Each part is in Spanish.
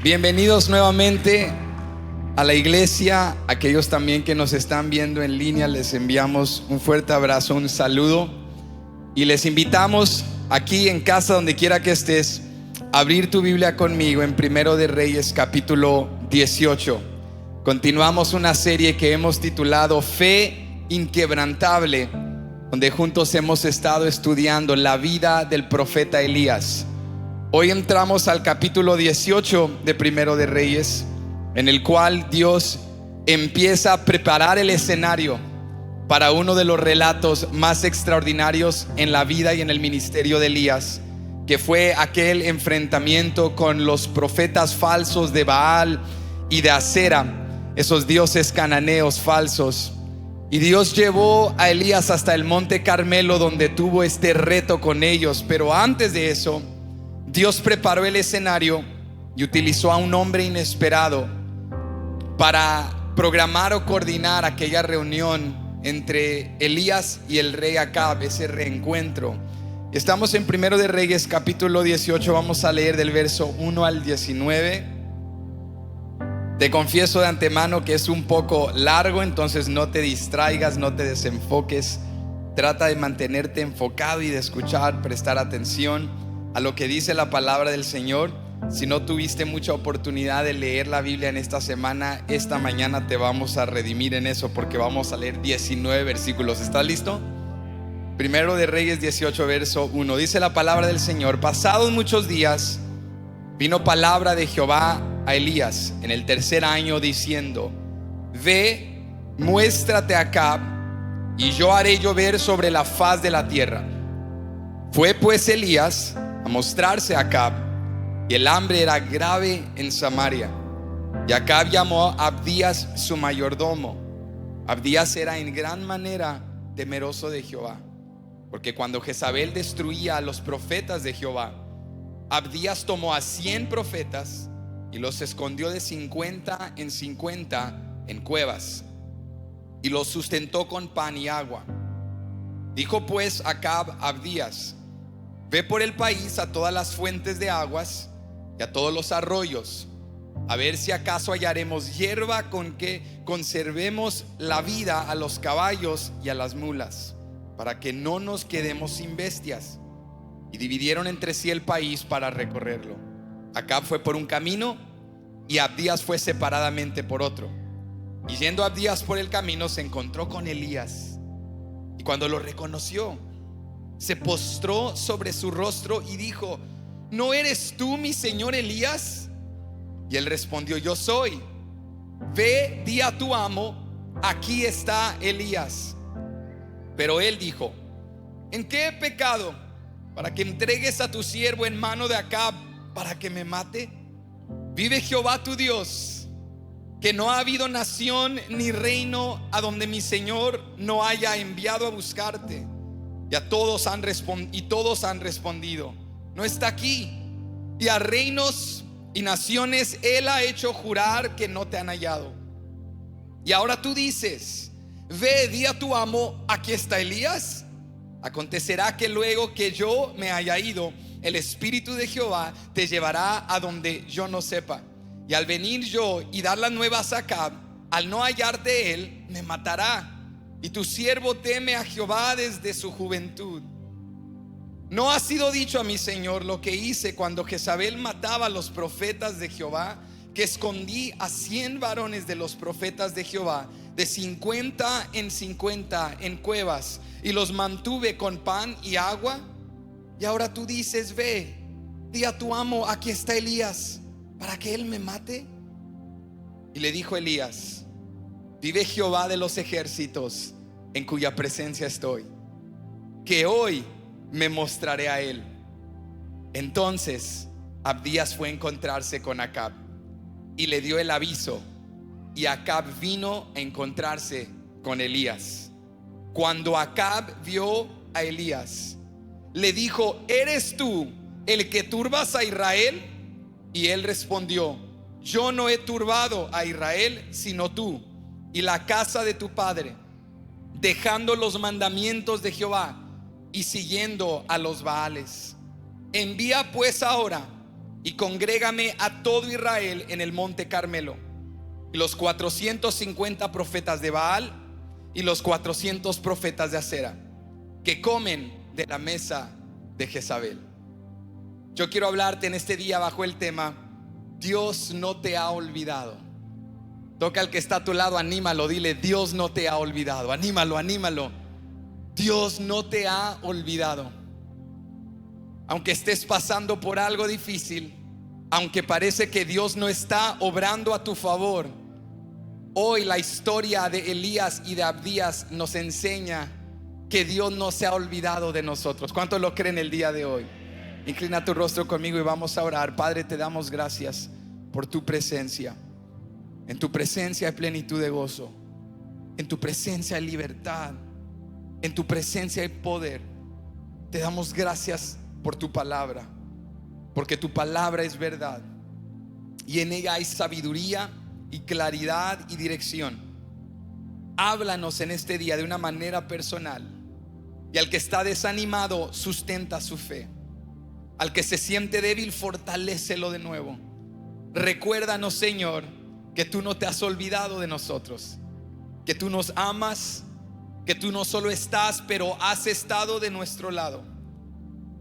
Bienvenidos nuevamente a la iglesia. Aquellos también que nos están viendo en línea, les enviamos un fuerte abrazo, un saludo, y les invitamos aquí en casa, donde quiera que estés, a abrir tu Biblia conmigo en Primero de Reyes capítulo 18. Continuamos una serie que hemos titulado Fe Inquebrantable, donde juntos hemos estado estudiando la vida del profeta Elías. Hoy entramos al capítulo 18 de Primero de Reyes, en el cual Dios empieza a preparar el escenario para uno de los relatos más extraordinarios en la vida y en el ministerio de Elías, que fue aquel enfrentamiento con los profetas falsos de Baal y de Acera, esos dioses cananeos falsos. Y Dios llevó a Elías hasta el monte Carmelo, donde tuvo este reto con ellos. Pero antes de eso, Dios preparó el escenario y utilizó a un hombre inesperado para programar o coordinar aquella reunión entre Elías y el rey Acab, ese reencuentro. Estamos en Primero de Reyes capítulo 18. Vamos a leer del verso 1 al 19. Te confieso de antemano que es un poco largo, entonces no te distraigas, no te desenfoques. Trata de mantenerte enfocado y de escuchar, prestar atención a lo que dice la palabra del Señor. Si no tuviste mucha oportunidad de leer la Biblia en esta semana, esta mañana te vamos a redimir en eso, porque vamos a leer 19 versículos. ¿Estás listo? Primero de Reyes 18, verso 1. Dice la palabra del Señor: pasados muchos días, vino palabra de Jehová a Elías en el tercer año, diciendo: ve, muéstrate a Acab, y yo haré llover sobre la faz de la tierra. Fue pues Elías a mostrarse a Acab, y el hambre era grave en Samaria. Y Acab llamó a Abdías su mayordomo. Abdías era en gran manera temeroso de Jehová, porque cuando Jezabel destruía a los profetas de Jehová, Abdías tomó a 100 profetas y los escondió de 50 en 50 en cuevas, y los sustentó con pan y agua. Dijo pues Acab a Abdías: ve por el país a todas las fuentes de aguas y a todos los arroyos, a ver si acaso hallaremos hierba con que conservemos la vida a los caballos y a las mulas, para que no nos quedemos sin bestias. Y dividieron entre sí el país para recorrerlo. Acab fue por un camino y Abdías fue separadamente por otro. Y yendo Abdías por el camino, se encontró con Elías, y cuando lo reconoció, se postró sobre su rostro y dijo: ¿no eres tú mi señor Elías? Y él respondió: yo soy. Ve, di a tu amo: aquí está Elías. Pero él dijo: ¿en qué he pecado para que entregues a tu siervo en mano de Acab para que me mate? Vive Jehová tu Dios, que no ha habido nación ni reino a donde mi señor no haya enviado a buscarte. Y todos han respondido: no está aquí. Y a reinos y naciones él ha hecho jurar que no te han hallado. Y ahora tú dices: ve, di a tu amo: aquí está Elías. Acontecerá que luego que yo me haya ido, el Espíritu de Jehová te llevará a donde yo no sepa. Y al venir yo y dar las nuevas a Acab, al no hallarte él, me matará. Y tu siervo teme a Jehová desde su juventud. ¿No ha sido dicho a mi señor lo que hice cuando Jezabel mataba a los profetas de Jehová? Que escondí a 100 varones de los profetas de Jehová, de 50 en 50 en cuevas, y los mantuve con pan y agua. Y ahora tú dices: ve, di a tu amo: aquí está Elías, para que él me mate. Y le dijo Elías: vive Jehová de los ejércitos, en cuya presencia estoy, que hoy me mostraré a él. Entonces Abdías fue a encontrarse con Acab y le dio el aviso, y Acab vino a encontrarse con Elías. Cuando Acab vio a Elías, le dijo: ¿eres tú el que turbas a Israel? Y él respondió: yo no he turbado a Israel, sino tú y la casa de tu padre, dejando los mandamientos de Jehová y siguiendo a los Baales. Envía pues ahora y congrégame a todo Israel en el monte Carmelo, y los 450 profetas de Baal y los 400 profetas de Acera, que comen de la mesa de Jezabel. Yo quiero hablarte en este día bajo el tema: Dios no te ha olvidado. Toca al que está a tu lado, anímalo, dile: Dios no te ha olvidado. Anímalo, anímalo. Dios no te ha olvidado. Aunque estés pasando por algo difícil, aunque parece que Dios no está obrando a tu favor, hoy la historia de Elías y de Abdías nos enseña que Dios no se ha olvidado de nosotros. ¿Cuántos lo creen el día de hoy? Inclina tu rostro conmigo y vamos a orar. Padre, te damos gracias por tu presencia. En tu presencia hay plenitud de gozo. En tu presencia hay libertad. En tu presencia hay poder. Te damos gracias por tu palabra, porque tu palabra es verdad y en ella hay sabiduría y claridad y dirección. Háblanos en este día de una manera personal, y al que está desanimado, sustenta su fe. Al que se siente débil, fortalécelo de nuevo. Recuérdanos, Señor, que tú no te has olvidado de nosotros, que tú nos amas, que tú no solo estás, pero has estado de nuestro lado,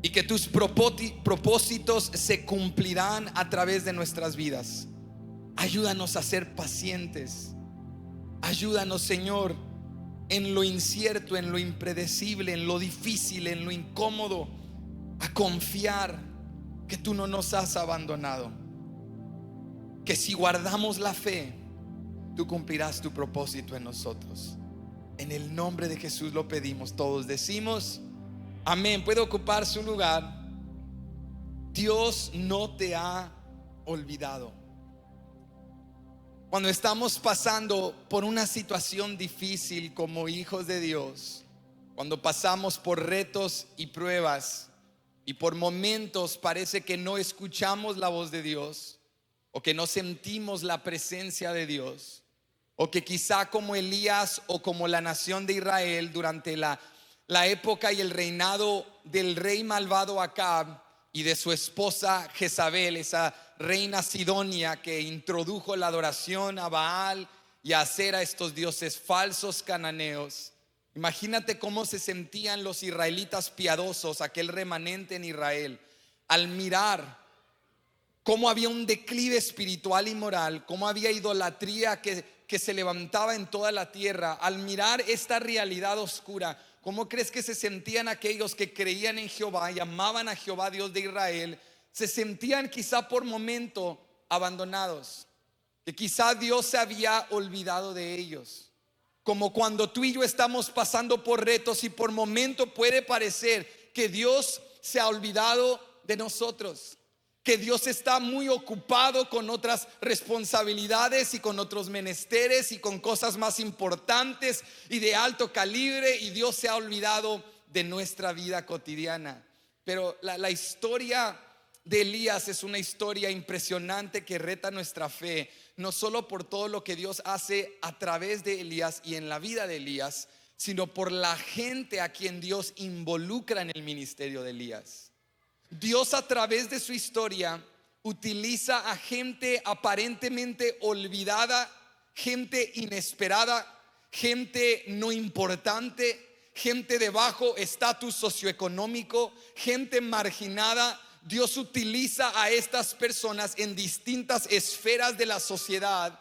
y que tus propósitos se cumplirán a través de nuestras vidas. Ayúdanos a ser pacientes. Ayúdanos, Señor, en lo incierto, en lo impredecible, en lo difícil, en lo incómodo, a confiar que tú no nos has abandonado, que si guardamos la fe, tú cumplirás tu propósito en nosotros. En el nombre de Jesús lo pedimos. Todos decimos amén. Puede ocupar su lugar. Dios no te ha olvidado. Cuando estamos pasando por una situación difícil como hijos de Dios, cuando pasamos por retos y pruebas, y por momentos parece que no escuchamos la voz de Dios, o que no sentimos la presencia de Dios, o que quizá como Elías o como la nación de Israel durante la época y el reinado del rey malvado Acab y de su esposa Jezabel, esa reina sidonia que introdujo la adoración a Baal y a Acera, estos dioses falsos cananeos. Imagínate cómo se sentían los israelitas piadosos, aquel remanente en Israel, al mirar cómo había un declive espiritual y moral, cómo había idolatría que se levantaba en toda la tierra. Al mirar esta realidad oscura, ¿cómo crees que se sentían aquellos que creían en Jehová y amaban a Jehová, Dios de Israel? Se sentían quizá por momento abandonados, que quizá Dios se había olvidado de ellos. Como cuando tú y yo estamos pasando por retos y por momento puede parecer que Dios se ha olvidado de nosotros, que Dios está muy ocupado con otras responsabilidades y con otros menesteres y con cosas más importantes y de alto calibre, y Dios se ha olvidado de nuestra vida cotidiana. Pero la historia de Elías es una historia impresionante que reta nuestra fe, no solo por todo lo que Dios hace a través de Elías y en la vida de Elías, sino por la gente a quien Dios involucra en el ministerio de Elías. Dios, a través de su historia, utiliza a gente aparentemente olvidada, gente inesperada, gente no importante, gente de bajo estatus socioeconómico, gente marginada. Dios utiliza a estas personas en distintas esferas de la sociedad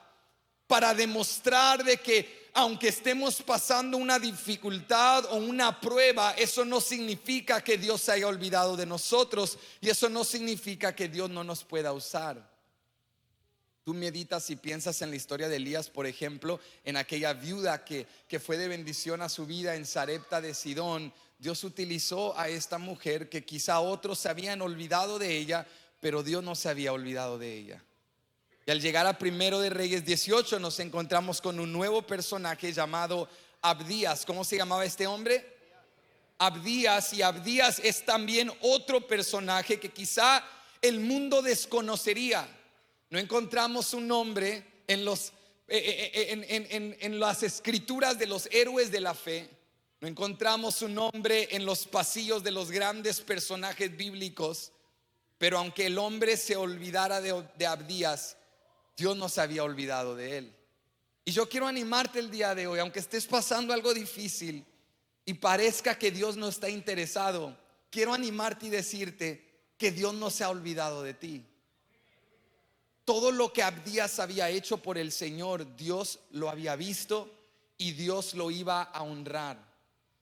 para demostrar de que aunque estemos pasando una dificultad o una prueba, eso no significa que Dios se haya olvidado de nosotros, y eso no significa que Dios no nos pueda usar. Tú meditas y piensas en la historia de Elías, por ejemplo, en aquella viuda que fue de bendición a su vida en Sarepta de Sidón. Dios utilizó a esta mujer que quizá otros se habían olvidado de ella, pero Dios no se había olvidado de ella. Y al llegar a Primero de Reyes 18 nos encontramos con un nuevo personaje llamado Abdías. ¿Cómo se llamaba este hombre? Abdías. Y Abdías es también otro personaje que quizá el mundo desconocería. No encontramos un nombre en las escrituras de los héroes de la fe. No encontramos un nombre en los pasillos de los grandes personajes bíblicos. Pero aunque el hombre se olvidara de Abdías, Dios no se había olvidado de él. Y yo quiero animarte el día de hoy, aunque estés pasando algo difícil y parezca que Dios no está interesado, quiero animarte y decirte que Dios no se ha olvidado de ti. Todo lo que Abdías había hecho por el Señor, Dios lo había visto y Dios lo iba a honrar.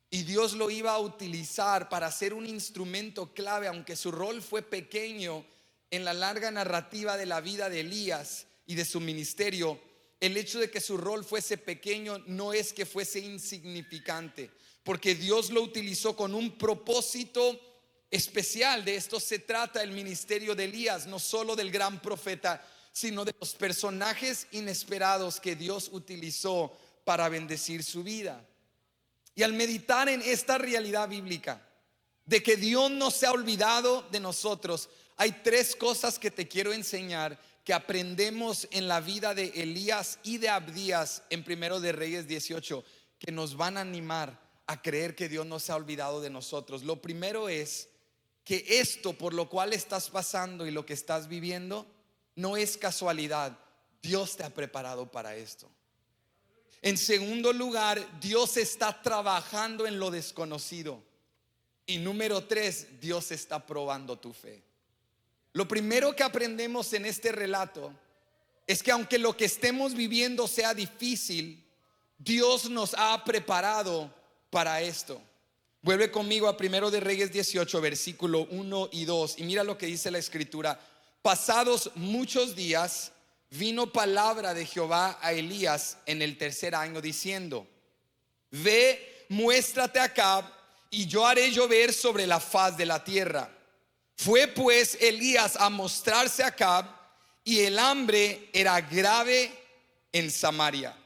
Y Dios lo iba a utilizar para ser un instrumento clave, aunque su rol fue pequeño en la larga narrativa de la vida de Elías y de su ministerio. El hecho de que su rol fuese pequeño no es que fuese insignificante, porque Dios lo utilizó con un propósito especial. De esto se trata el ministerio de Elías, no solo del gran profeta, sino de los personajes inesperados que Dios utilizó para bendecir su vida. Y al meditar en esta realidad bíblica de que Dios no se ha olvidado de nosotros, hay tres cosas que te quiero enseñar que aprendemos en la vida de Elías y de Abdías en Primero de Reyes 18, que nos van a animar a creer que Dios no se ha olvidado de nosotros. Lo primero es que esto por lo cual estás pasando y lo que estás viviendo no es casualidad. Dios te ha preparado para esto. En segundo lugar, Dios está trabajando en lo desconocido. Y número tres, Dios está probando tu fe. Lo primero que aprendemos en este relato es que aunque lo que estemos viviendo sea difícil, Dios nos ha preparado para esto. Vuelve conmigo a Primero de Reyes 18, versículo 1 y 2, y mira lo que dice la escritura. Pasados muchos días, vino palabra de Jehová a Elías en el tercer año diciendo: Ve, muéstrate a Acab, y yo haré llover sobre la faz de la tierra. Fue pues Elías a mostrarse a Acab, y el hambre era grave en Samaria.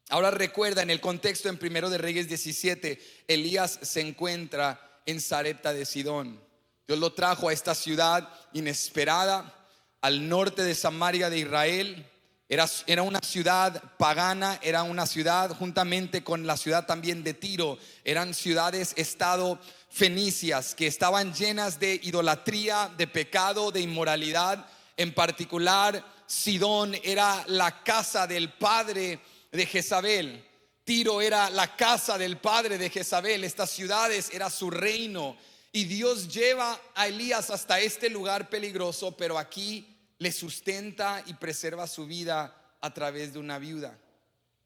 Ahora recuerda, en el contexto en Primero de Reyes 17, Elías se encuentra en Sarepta de Sidón. Dios lo trajo a esta ciudad inesperada al norte de Samaria de Israel. Era una ciudad pagana, era una ciudad juntamente con la ciudad también de Tiro. Eran ciudades estado fenicias que estaban llenas de idolatría, de pecado, de inmoralidad. En particular, Sidón era la casa del padre de Jezabel. Tiro era la casa del padre de Jezabel. Estas ciudades era su reino. Y Dios lleva a Elías hasta este lugar peligroso, pero aquí le sustenta y preserva su vida a través de una viuda.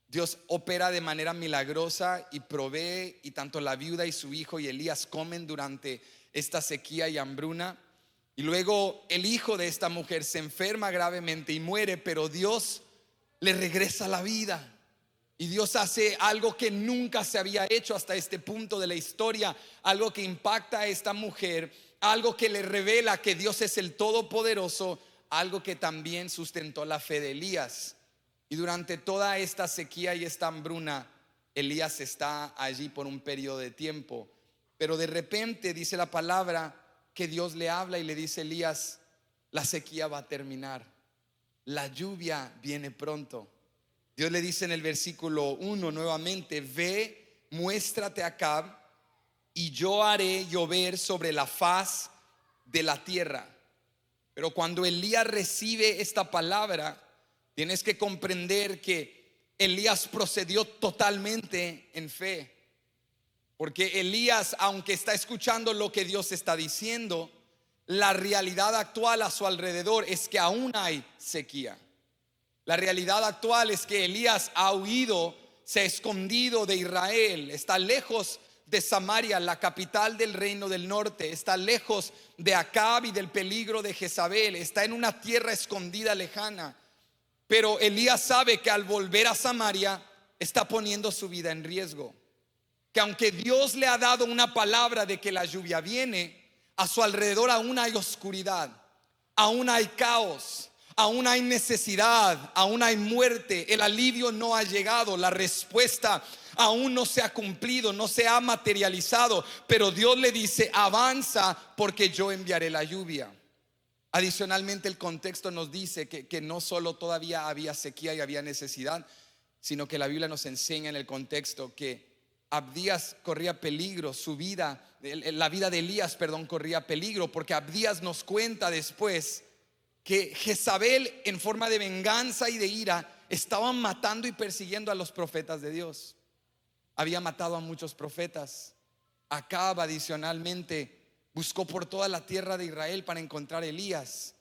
Dios opera de manera milagrosa y provee, y tanto la viuda y su hijo y Elías comen durante esta sequía y hambruna. Y luego el hijo de esta mujer se enferma gravemente y muere, pero Dios le regresa la vida. Y Dios hace algo que nunca se había hecho hasta este punto de la historia, algo que impacta a esta mujer, algo que le revela que Dios es el Todopoderoso, algo que también sustentó la fe de Elías. Y durante toda esta sequía y esta hambruna, Elías está allí por un periodo de tiempo. Pero de repente dice la palabra que Dios le habla y le dice: Elías, la sequía va a terminar, la lluvia viene pronto. Dios le dice en el versículo 1 nuevamente: Ve, muéstrate a Acab, y yo haré llover sobre la faz de la tierra. Pero cuando Elías recibe esta palabra, tienes que comprender que Elías procedió totalmente en fe. Porque Elías, aunque está escuchando lo que Dios está diciendo, la realidad actual a su alrededor es que aún hay sequía. La realidad actual es que Elías ha huido, se ha escondido de Israel, está lejos de Samaria, la capital del reino del norte, está lejos de Acab y del peligro de Jezabel, está en una tierra escondida, lejana. Pero Elías sabe que al volver a Samaria está poniendo su vida en riesgo. Que aunque Dios le ha dado una palabra de que la lluvia viene, a su alrededor aún hay oscuridad, aún hay caos, aún hay necesidad, aún hay muerte. El alivio no ha llegado, la respuesta aún no se ha cumplido, no se ha materializado. Pero Dios le dice: avanza, porque yo enviaré la lluvia. Adicionalmente, el contexto nos dice que no solo todavía había sequía y había necesidad, sino que la Biblia nos enseña en el contexto que Abdías corría peligro, su vida, la vida de Elías, perdón, corría peligro, porque Abdías nos cuenta después que Jezabel, en forma de venganza y de ira, estaban matando y persiguiendo a los profetas de Dios. Había matado a muchos profetas. Acab adicionalmente buscó por toda la tierra de Israel para encontrar a Elías.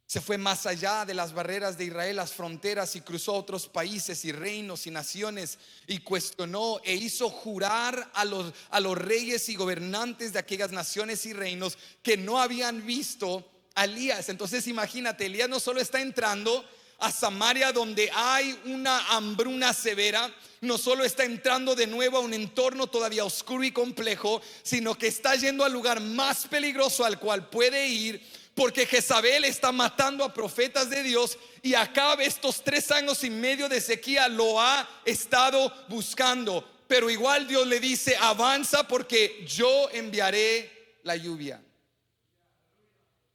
Se fue más allá de las barreras de Israel, las fronteras, y cruzó a otros países y reinos y naciones, y cuestionó e hizo jurar a los reyes y gobernantes de aquellas naciones y reinos que no habían visto a Elías. Entonces imagínate, Elías no solo está entrando a Samaria, donde hay una hambruna severa, no solo está entrando de nuevo a un entorno todavía oscuro y complejo, sino que está yendo al lugar más peligroso al cual puede ir, porque Jezabel está matando a profetas de Dios, y Acab, estos 3 años y medio de sequía, lo ha estado buscando. Pero igual Dios le dice: avanza, porque yo enviaré la lluvia.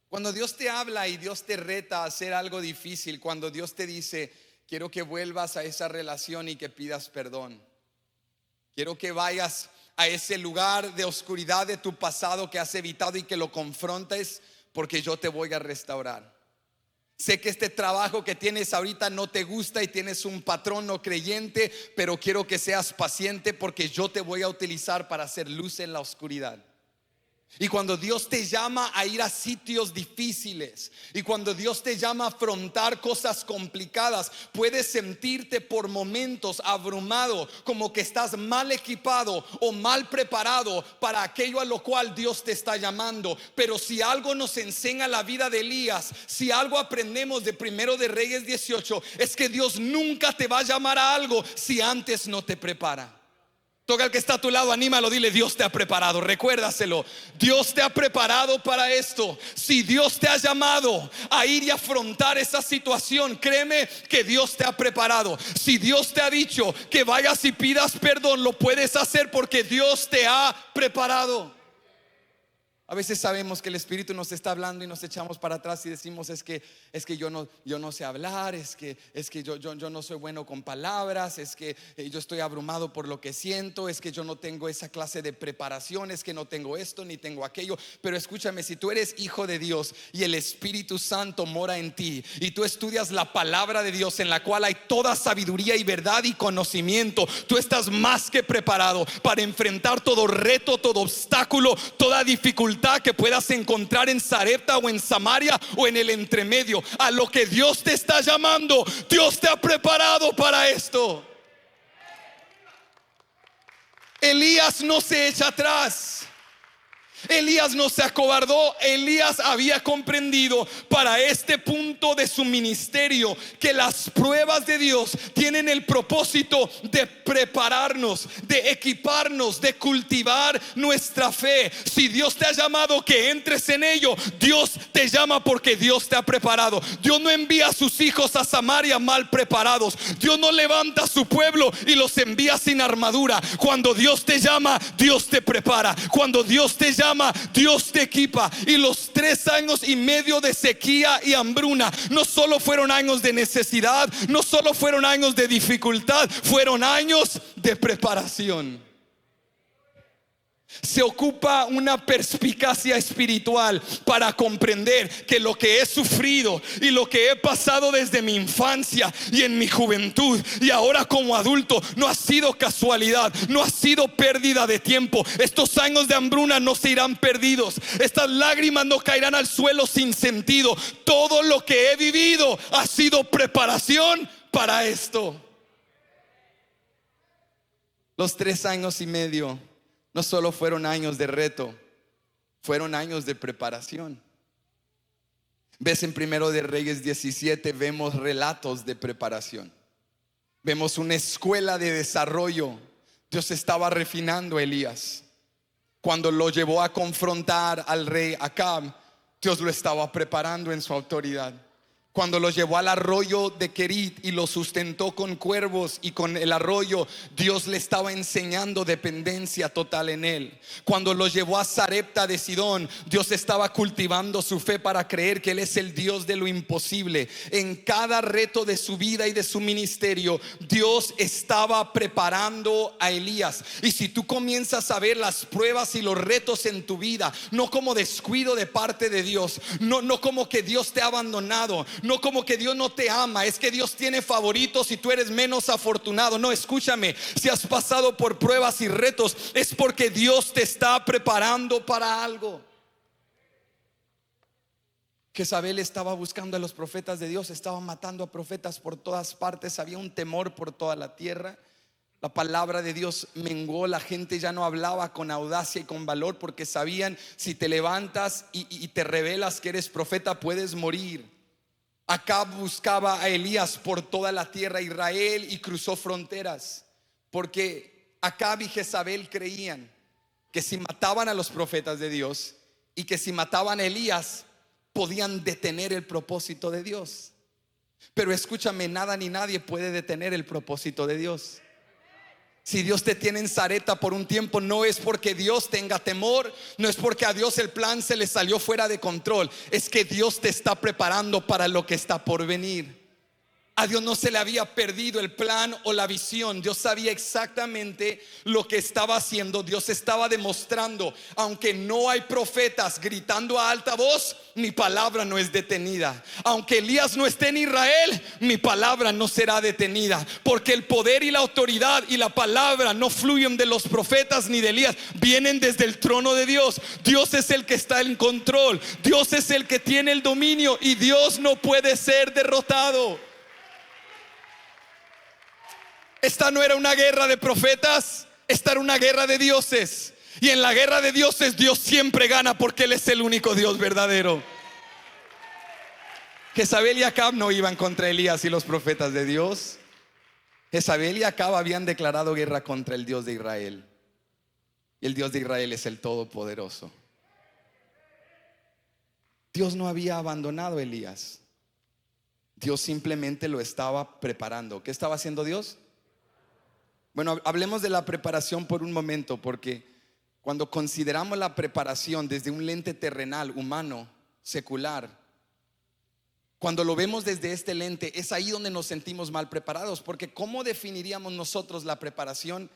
Cuando Dios te habla y Dios te reta a hacer algo difícil, cuando Dios te dice: quiero que vuelvas a esa relación y que pidas perdón, quiero que vayas a ese lugar de oscuridad de tu pasado que has evitado y que lo confrontes, porque yo te voy a restaurar. Sé que este trabajo que tienes ahorita no te gusta y tienes un patrón no creyente, pero quiero que seas paciente, porque yo te voy a utilizar para hacer luz en la oscuridad. Y cuando Dios te llama a ir a sitios difíciles, y cuando Dios te llama a afrontar cosas complicadas, puedes sentirte por momentos abrumado, como que estás mal equipado o mal preparado para aquello a lo cual Dios te está llamando. Pero si algo nos enseña la vida de Elías, si algo aprendemos de Primero de Reyes 18, es que Dios nunca te va a llamar a algo si antes no te prepara. Toca al que está a tu lado, anímalo, dile: Dios te ha preparado. Recuérdaselo, Dios te ha preparado para esto. Si Dios te ha llamado a ir y afrontar esa situación, créeme que Dios te ha preparado. Si Dios te ha dicho que vayas y pidas perdón, lo puedes hacer, porque Dios te ha preparado. A veces sabemos que el Espíritu nos está hablando y nos echamos para atrás y decimos: es que yo no sé hablar, es que yo no soy bueno con palabras, es que yo estoy abrumado por lo que siento, es que yo no tengo esa clase de preparación, es que no tengo esto ni tengo aquello. Pero escúchame, si tú eres hijo de Dios y el Espíritu Santo mora en ti, y tú estudias la palabra de Dios, en la cual hay toda sabiduría y verdad y conocimiento, tú estás más que preparado para enfrentar todo reto, todo obstáculo, toda dificultad que puedas encontrar en Sarepta o en Samaria o en el entremedio. A lo que Dios te está llamando, Dios te ha preparado para esto. Elías no se echa atrás. Elías no se acobardó. Elías había comprendido para este punto de su ministerio que las pruebas de Dios tienen el propósito de prepararnos, de equiparnos, de cultivar nuestra fe. Si Dios te ha llamado que entres en ello, Dios te llama porque Dios te ha preparado. Dios no envía a sus hijos a Samaria mal preparados. Dios no levanta a su pueblo y los envía sin armadura. Cuando Dios te llama, Dios te prepara. Cuando Dios te llama, Dios te equipa. Y los 3 años y medio de sequía y hambruna no solo fueron años de necesidad, no solo fueron años de dificultad, fueron años de preparación. Se ocupa una perspicacia espiritual para comprender que lo que he sufrido y lo que he pasado desde mi infancia y en mi juventud y ahora como adulto no ha sido casualidad, no ha sido pérdida de tiempo. Estos años de hambruna no se irán perdidos. Estas lágrimas no caerán al suelo sin sentido. Todo lo que he vivido ha sido preparación para esto. Los 3 años y medio no solo fueron años de reto, fueron años de preparación. Ves, en Primero de Reyes 17 vemos relatos de preparación. Vemos una escuela de desarrollo. Dios estaba refinando a Elías. Cuando lo llevó a confrontar al rey Acab, Dios lo estaba preparando en su autoridad. Cuando los llevó al arroyo de Querit y los sustentó con cuervos y con el arroyo, Dios le estaba enseñando dependencia total en él. Cuando los llevó a Sarepta de Sidón, Dios estaba cultivando su fe para creer que Él es el Dios de lo imposible. En cada reto de su vida y de su ministerio, Dios estaba preparando a Elías. Y si tú comienzas a ver las pruebas y los retos en tu vida, no como descuido de parte de Dios, no como que Dios te ha abandonado, no como que Dios no te ama, es que Dios tiene favoritos y tú eres menos afortunado. No, escúchame, si has pasado por pruebas y retos, es porque Dios te está preparando para algo. Jezabel estaba buscando a los profetas de Dios, estaba matando a profetas por todas partes, había un temor por toda la tierra. La palabra de Dios menguó, la gente ya no hablaba con audacia y con valor, porque sabían: si te levantas y te revelas que eres profeta, puedes morir. Acab buscaba a Elías por toda la tierra de Israel y cruzó fronteras, porque Acab y Jezabel creían que si mataban a los profetas de Dios y que si mataban a Elías, podían detener el propósito de Dios. Pero escúchame, nada ni nadie puede detener el propósito de Dios. Si Dios te tiene en Sarepta por un tiempo, no es porque Dios tenga temor, no es porque a Dios el plan se le salió fuera de control, es que Dios te está preparando para lo que está por venir. A Dios no se le había perdido el plan o la visión. Dios sabía exactamente lo que estaba haciendo. Dios estaba demostrando: aunque no hay profetas gritando a alta voz, mi palabra no es detenida. Aunque Elías no esté en Israel, mi palabra no será detenida, porque el poder y la autoridad y la palabra no fluyen de los profetas ni de Elías, vienen desde el trono de Dios. Dios es el que está en control, Dios es el que tiene el dominio, y Dios no puede ser derrotado. Esta no era una guerra de profetas, esta era una guerra de dioses. Y en la guerra de dioses, Dios siempre gana, porque Él es el único Dios verdadero. Jezabel y Acab no iban contra Elías y los profetas de Dios. Jezabel y Acab habían declarado guerra contra el Dios de Israel. Y el Dios de Israel es el Todopoderoso. Dios no había abandonado a Elías. Dios simplemente lo estaba preparando. ¿Qué estaba haciendo Dios? Bueno, hablemos de la preparación por un momento, porque cuando consideramos la preparación desde un lente terrenal, humano, secular, cuando lo vemos desde este lente, es ahí donde nos sentimos mal preparados. Porque ¿cómo definiríamos nosotros la preparación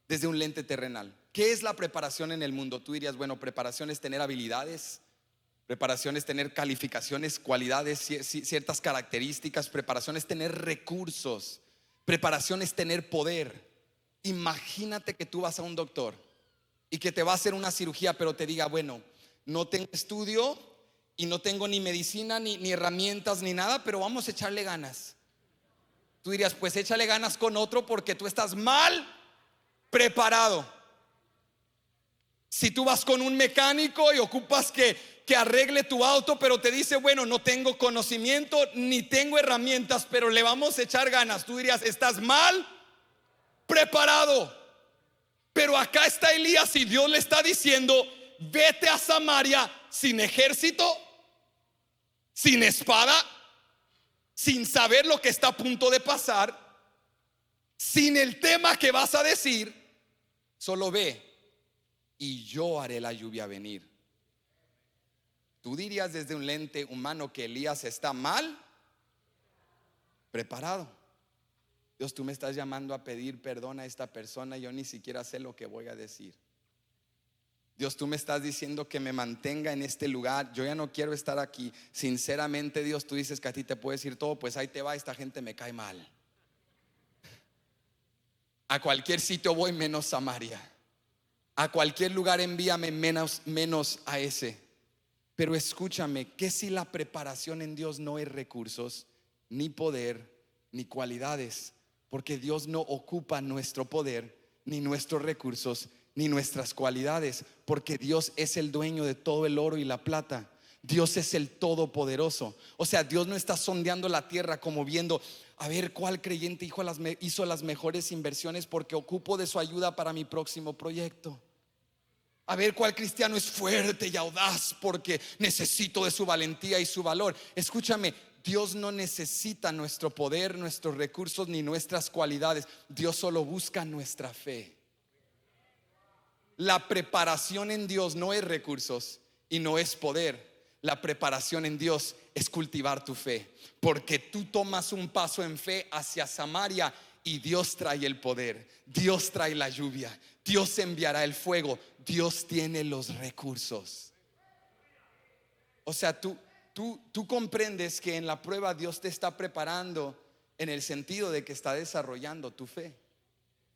desde un lente terrenal? ¿Qué es la preparación en el mundo? Tú dirías: bueno, preparación es tener habilidades, preparación es tener calificaciones, cualidades, ciertas características. Preparación es tener recursos, preparación es tener poder. Imagínate que tú vas a un doctor y que te va a hacer una cirugía, pero te diga: bueno, no tengo estudio y no tengo ni medicina, ni herramientas, ni nada, pero vamos a echarle ganas. Tú dirías: pues échale ganas con otro, porque tú estás mal preparado. Si tú vas con un mecánico y ocupas que arregle tu auto, pero te dice: bueno, no tengo conocimiento ni tengo herramientas, pero le vamos a echar ganas, tú dirías: estás mal preparado. Pero acá está Elías y Dios le está diciendo: vete a Samaria sin ejército, sin espada, sin saber lo que está a punto de pasar, sin el tema que vas a decir. Solo ve y yo haré la lluvia venir. Tú dirías desde un lente humano que Elías está mal preparado. Dios, tú me estás llamando a pedir perdón a esta persona, yo ni siquiera sé lo que voy a decir. Dios, tú me estás diciendo que me mantenga en este lugar, yo ya no quiero estar aquí. Sinceramente, Dios, tú dices que a ti te puedes ir todo, pues ahí te va, esta gente me cae mal. A cualquier sitio voy menos Samaria. A cualquier lugar envíame menos a ese. Pero escúchame, que si la preparación en Dios no es recursos, ni poder, ni cualidades, porque Dios no ocupa nuestro poder, ni nuestros recursos, ni nuestras cualidades, porque Dios es el dueño de todo el oro y la plata. Dios es el Todopoderoso. O sea, Dios no está sondeando la tierra como viendo a ver cuál creyente hizo las mejores inversiones, porque ocupo de su ayuda para mi próximo proyecto. A ver cuál cristiano es fuerte y audaz, porque necesito de su valentía y su valor. Escúchame, Dios no necesita nuestro poder, nuestros recursos ni nuestras cualidades. Dios solo busca nuestra fe. La preparación en Dios no es recursos y no es poder. La preparación en Dios es cultivar tu fe, porque tú tomas un paso en fe hacia Samaria y Dios trae el poder, Dios trae la lluvia, Dios enviará el fuego, Dios tiene los recursos. O sea, tú comprendes que en la prueba Dios te está preparando en el sentido de que está desarrollando tu fe.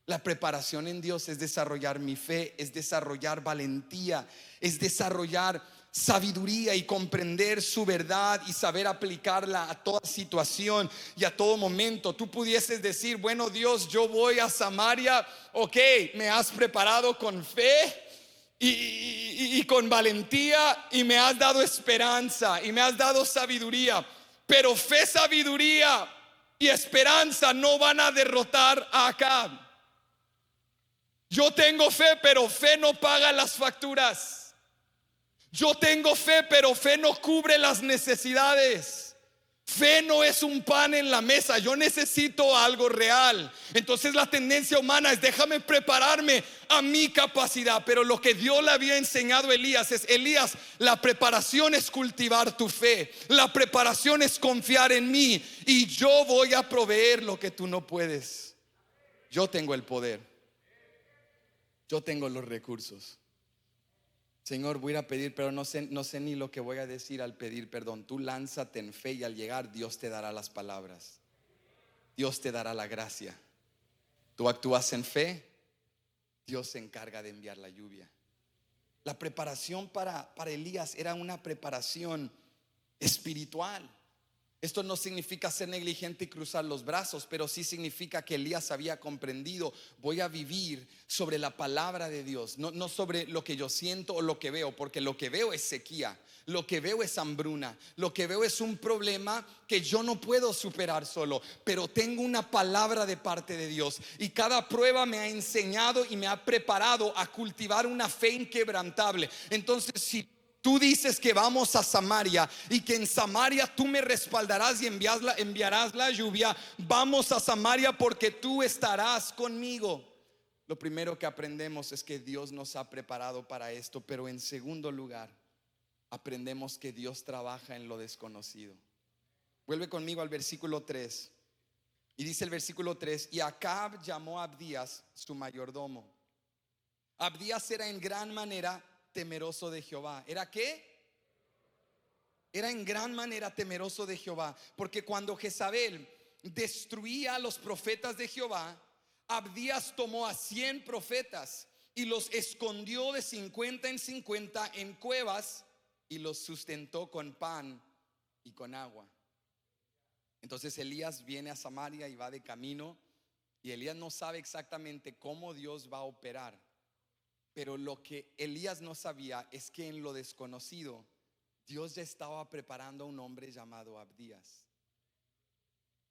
La preparación en Dios es desarrollar mi fe, es desarrollar valentía, es desarrollar sabiduría y comprender su verdad y saber aplicarla a toda situación y a todo momento. Tú pudieses decir: bueno, Dios, yo voy a Samaria, ok, me has preparado con fe y con valentía, y me has dado esperanza y me has dado sabiduría, pero fe, sabiduría y esperanza no van a derrotar a Acab. Yo tengo fe, pero fe no paga las facturas. Yo tengo fe, pero fe no cubre las necesidades. Fe no es un pan en la mesa. Yo necesito algo real. Entonces la tendencia humana es: déjame prepararme a mi capacidad. Pero lo que Dios le había enseñado a Elías es: Elías, la preparación es cultivar tu fe. La preparación es confiar en mí, y yo voy a proveer lo que tú no puedes. Yo tengo el poder. Yo tengo los recursos. Señor, voy a ir a pedir, pero no sé ni lo que voy a decir al pedir perdón. Tú lánzate en fe, y al llegar Dios te dará las palabras. Dios te dará la gracia. Tú actúas en fe, Dios se encarga de enviar la lluvia. La preparación para Elías era una preparación espiritual. Esto no significa ser negligente y cruzar los brazos, pero sí significa que Elías había comprendido: voy a vivir sobre la palabra de Dios, no sobre lo que yo siento o lo que veo, porque lo que veo es sequía, lo que veo es hambruna, lo que veo es un problema que yo no puedo superar solo, pero tengo una palabra de parte de Dios, y cada prueba me ha enseñado y me ha preparado a cultivar una fe inquebrantable. Entonces, si tú dices que vamos a Samaria y que en Samaria tú me respaldarás y enviarás la lluvia, vamos a Samaria porque tú estarás conmigo. Lo primero que aprendemos es que Dios nos ha preparado para esto, pero en segundo lugar, aprendemos que Dios trabaja en lo desconocido. Vuelve conmigo al versículo 3. Y dice el versículo 3: y Acab llamó a Abdías su mayordomo. Abdías era en gran manera temeroso de Jehová. ¿Era qué? Era en gran manera temeroso de Jehová, porque cuando Jezabel destruía a los profetas de Jehová, Abdías tomó a 100 profetas y los escondió de 50 en 50 en cuevas, y los sustentó con pan y con agua. Entonces Elías viene a Samaria y va de camino, y Elías no sabe exactamente cómo Dios va a operar. Pero lo que Elías no sabía es que en lo desconocido Dios ya estaba preparando a un hombre llamado Abdías.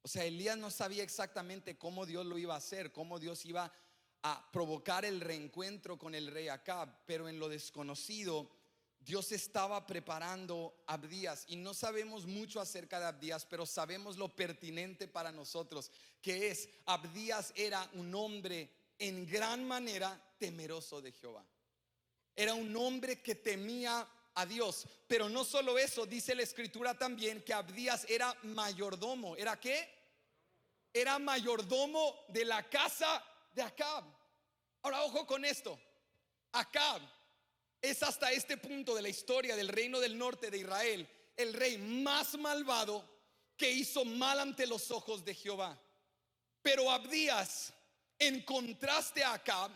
O sea, Elías no sabía exactamente cómo Dios lo iba a hacer, cómo Dios iba a provocar el reencuentro con el rey Acab, pero en lo desconocido Dios estaba preparando a Abdías. Y no sabemos mucho acerca de Abdías, pero sabemos lo pertinente para nosotros, que es: Abdías era un hombre en gran manera temeroso de Jehová. Era un hombre que temía a Dios. Pero no solo eso, dice la escritura también que Abdías era mayordomo. ¿Era qué? Era mayordomo de la casa de Acab. Ahora, ojo con esto. Acab es, hasta este punto de la historia del reino del norte de Israel, el rey más malvado que hizo mal ante los ojos de Jehová. Pero Abdías, en contraste a Acab,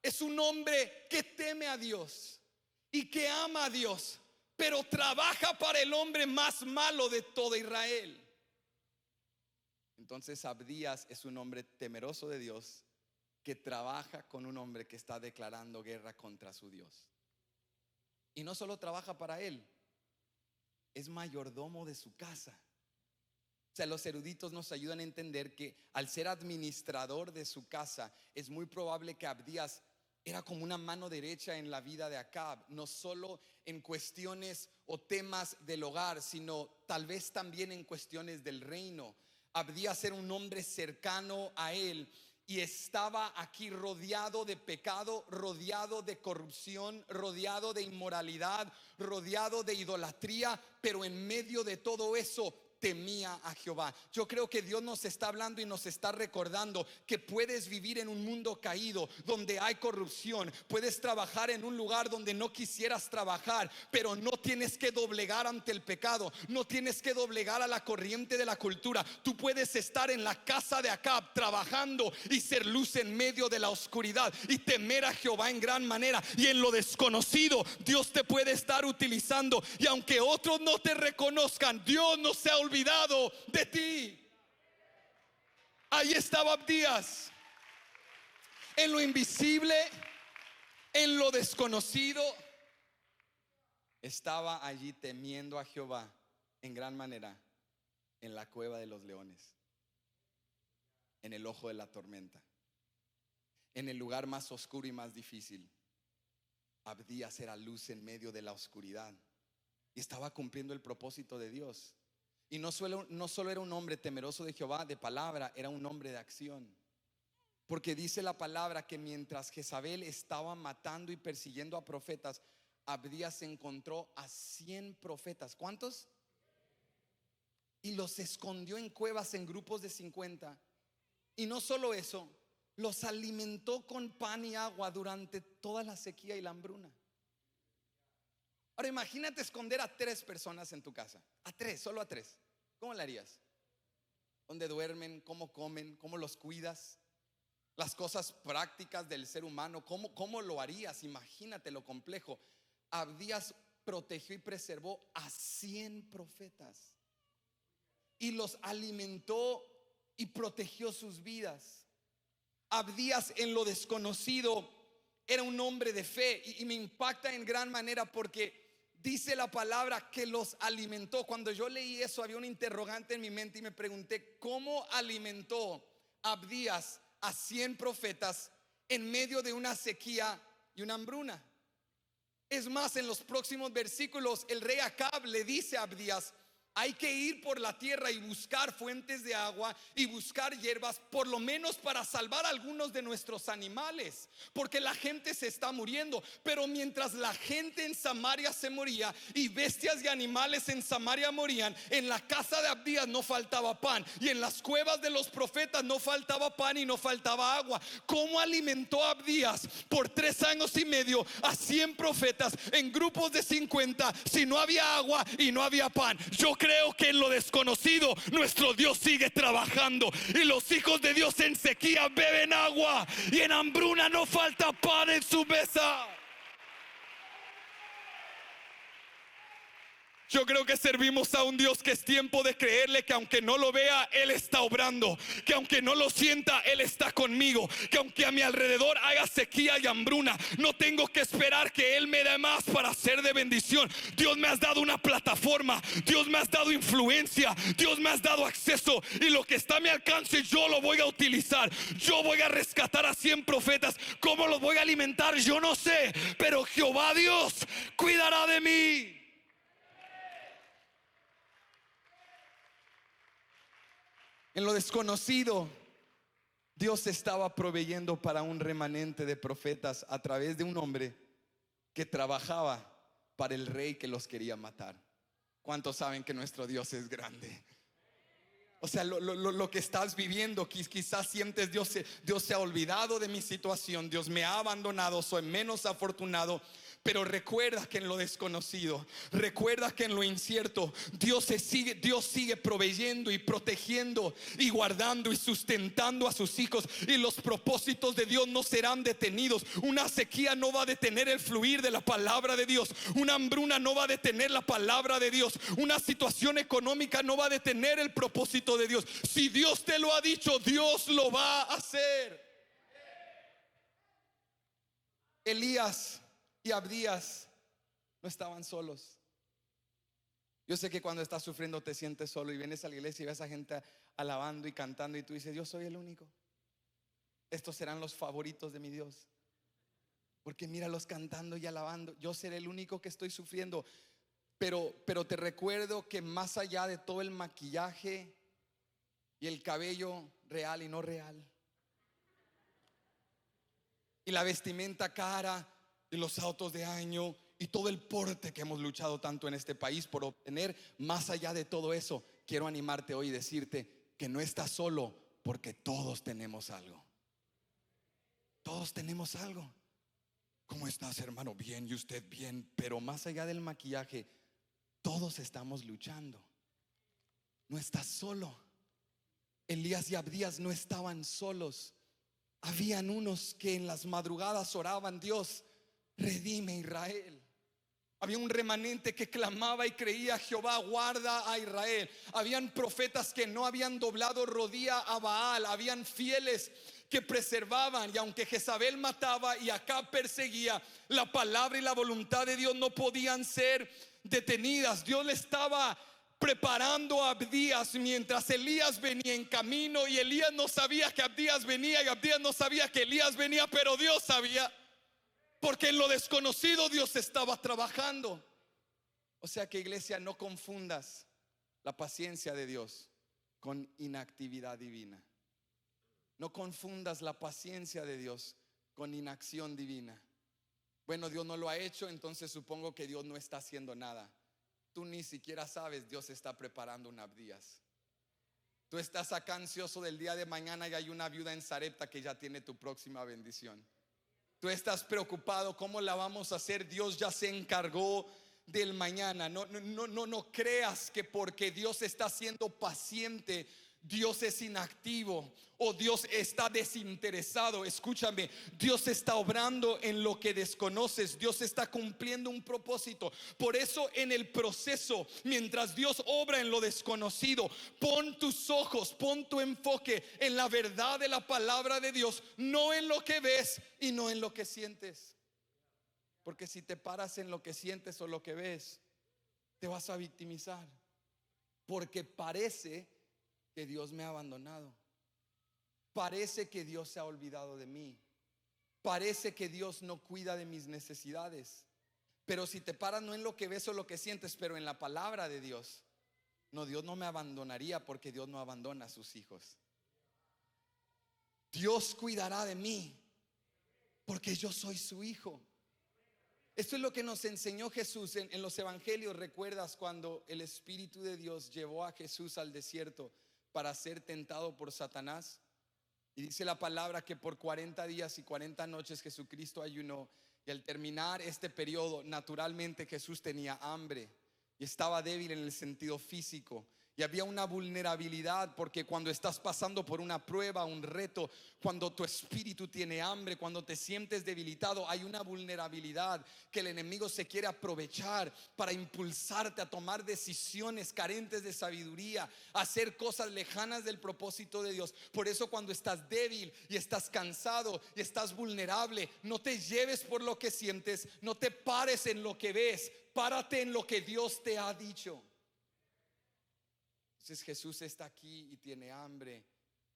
es un hombre que teme a Dios y que ama a Dios, pero trabaja para el hombre más malo de todo Israel. Entonces Abdías es un hombre temeroso de Dios que trabaja con un hombre que está declarando guerra contra su Dios. Y no solo trabaja para él, es mayordomo de su casa. O sea, los eruditos nos ayudan a entender que al ser administrador de su casa, es muy probable que Abdías era como una mano derecha en la vida de Acab, no solo en cuestiones o temas del hogar, sino tal vez también en cuestiones del reino. Abdías era un hombre cercano a él y estaba aquí rodeado de pecado, rodeado de corrupción, rodeado de inmoralidad, rodeado de idolatría, pero en medio de todo eso temía a Jehová. Yo creo que Dios nos está hablando y nos está recordando que puedes vivir en un mundo caído donde hay corrupción, puedes trabajar en un lugar donde no quisieras trabajar, pero no tienes que doblegar ante el pecado, no tienes que doblegar a la corriente de la cultura. Tú puedes estar en la casa de Acab trabajando y ser luz en medio de la oscuridad y temer a Jehová en gran manera, y en lo desconocido Dios te puede estar utilizando, y aunque otros no te reconozcan, Dios no se ha olvidado de ti. Ahí estaba Abdías, en lo invisible, en lo desconocido. Estaba allí temiendo a Jehová en gran manera, en la cueva de los leones, en el ojo de la tormenta, en el lugar más oscuro y más difícil. Abdías era luz en medio de la oscuridad y estaba cumpliendo el propósito de Dios. Y no solo era un hombre temeroso de Jehová de palabra, era un hombre de acción. Porque dice la palabra que mientras Jezabel estaba matando y persiguiendo a profetas, Abdías encontró a 100 profetas. ¿Cuántos? Y los escondió en cuevas en grupos de 50. Y no solo eso, los alimentó con pan y agua durante toda la sequía y la hambruna. Ahora imagínate esconder a 3 personas en tu casa. A 3, solo a 3. ¿Cómo le harías? ¿Dónde duermen? ¿Cómo comen? ¿Cómo los cuidas? Las cosas prácticas del ser humano, ¿cómo lo harías? Imagínate lo complejo. Abdías protegió y preservó a 100 profetas y los alimentó y protegió sus vidas. Abdías en lo desconocido era un hombre de fe, y me impacta en gran manera porque dice la palabra que los alimentó. Cuando yo leí eso había un interrogante en mi mente y me pregunté: ¿cómo alimentó Abdías a 100 profetas en medio de una sequía y una hambruna? Es más, en los próximos versículos el rey Acab le dice a Abdías: hay que ir por la tierra y buscar fuentes de agua y buscar hierbas, por lo menos para salvar a algunos de nuestros animales, porque la gente se está muriendo. Pero mientras la gente en Samaria se moría y bestias y animales en Samaria morían, en la casa de Abdías no faltaba pan, y en las cuevas de los profetas no faltaba pan y no faltaba agua. ¿Cómo alimentó a Abdías por 3 años y medio a 100 profetas en grupos de 50 si no había agua y no había pan? Yo creo que en lo desconocido nuestro Dios sigue trabajando, y los hijos de Dios en sequía beben agua y en hambruna no falta pan en su mesa. Yo creo que servimos a un Dios que es tiempo de creerle que aunque no lo vea, Él está obrando, que aunque no lo sienta, Él está conmigo, que aunque a mi alrededor haya sequía y hambruna, no tengo que esperar que Él me dé más para ser de bendición. Dios me has dado una plataforma, Dios me has dado influencia, Dios me has dado acceso, y lo que está a mi alcance yo lo voy a utilizar. Yo voy a rescatar a 100 profetas. ¿Cómo los voy a alimentar? Yo no sé, pero Jehová Dios cuidará de mí. En lo desconocido, Dios estaba proveyendo para un remanente de profetas a través de un hombre que trabajaba para el rey que los quería matar. ¿Cuántos saben que nuestro Dios es grande? O sea, lo que estás viviendo, quizás sientes: Dios se ha olvidado de mi situación, Dios me ha abandonado, soy menos afortunado. Pero recuerda que en lo desconocido, recuerda que en lo incierto, Dios sigue proveyendo y protegiendo y guardando y sustentando a sus hijos, y los propósitos de Dios no serán detenidos. Una sequía no va a detener el fluir de la palabra de Dios, una hambruna no va a detener la palabra de Dios, una situación económica no va a detener el propósito de Dios. Si Dios te lo ha dicho, Dios lo va a hacer. Elías y Abdías no estaban solos. Yo sé que cuando estás sufriendo te sientes solo y vienes a la iglesia y ves a gente alabando y cantando y tú dices: yo soy el único. Estos serán los favoritos de mi Dios. porque míralos cantando y alabando. Yo seré el único que estoy sufriendo. Pero te recuerdo que más allá de todo el maquillaje y el cabello real y no real, y la vestimenta cara, y los autos de año, y todo el porte que hemos luchado tanto en este país por obtener, más allá de todo eso, quiero animarte hoy y decirte que no estás solo, porque todos tenemos algo. Todos tenemos algo. ¿Cómo estás, hermano? Bien, y usted bien. Pero más allá del maquillaje, todos estamos luchando. No estás solo. Elías y Abdías no estaban solos. Habían unos que en las madrugadas oraban: Dios, redime a Israel. Había un remanente que clamaba y creía: Jehová, guarda a Israel. Habían profetas que no habían doblado rodilla a Baal. Habían fieles que preservaban, y aunque Jezabel mataba y Acab perseguía, la palabra y la voluntad de Dios no podían ser detenidas. Dios le estaba preparando a Abdías mientras Elías venía en camino, y Elías no sabía que Abdías venía, y Abdías no sabía que Elías venía, pero Dios sabía, porque en lo desconocido Dios estaba trabajando. O sea que, iglesia, no confundas la paciencia de Dios con inactividad divina. No confundas la paciencia de Dios con inacción divina. Bueno, Dios no lo ha hecho, entonces supongo que Dios no está haciendo nada. Tú ni siquiera sabes, Dios está preparando un Abdías. Tú estás acá ansioso del día de mañana y hay una viuda en Sarepta que ya tiene tu próxima bendición. Tú estás preocupado, ¿cómo la vamos a hacer? Dios ya se encargó del mañana. No creas que porque Dios está siendo paciente, Dios es inactivo o Dios está desinteresado. Escúchame, Dios está obrando en lo que desconoces. Dios está cumpliendo un propósito. Por eso, en el proceso, mientras Dios obra en lo desconocido, pon tus ojos, pon tu enfoque en la verdad de la palabra de Dios, no en lo que ves y no en lo que sientes. Porque si te paras en lo que sientes o lo que ves, te vas a victimizar, porque parece que Dios me ha abandonado. Parece que Dios se ha olvidado de mí. Parece que Dios no cuida de mis necesidades. Pero si te paras no en lo que ves o lo que sientes, pero en la palabra de Dios, no, Dios no me abandonaría, porque Dios no abandona a sus hijos. Dios cuidará de mí, porque yo soy su hijo. Esto es lo que nos enseñó Jesús en los evangelios. ¿Recuerdas cuando el Espíritu de Dios llevó a Jesús al desierto para ser tentado por Satanás? Y dice la palabra que por 40 días y 40 noches Jesucristo ayunó. Y al terminar este periodo, naturalmente Jesús tenía hambre y estaba débil en el sentido físico. Y había una vulnerabilidad, porque cuando estás pasando por una prueba, un reto, cuando tu espíritu tiene hambre, cuando te sientes debilitado, hay una vulnerabilidad que el enemigo se quiere aprovechar para impulsarte a tomar decisiones carentes de sabiduría, a hacer cosas lejanas del propósito de Dios. Por eso, cuando estás débil y estás cansado y estás vulnerable, no te lleves por lo que sientes, no te pares en lo que ves, párate en lo que Dios te ha dicho. Entonces Jesús está aquí y tiene hambre,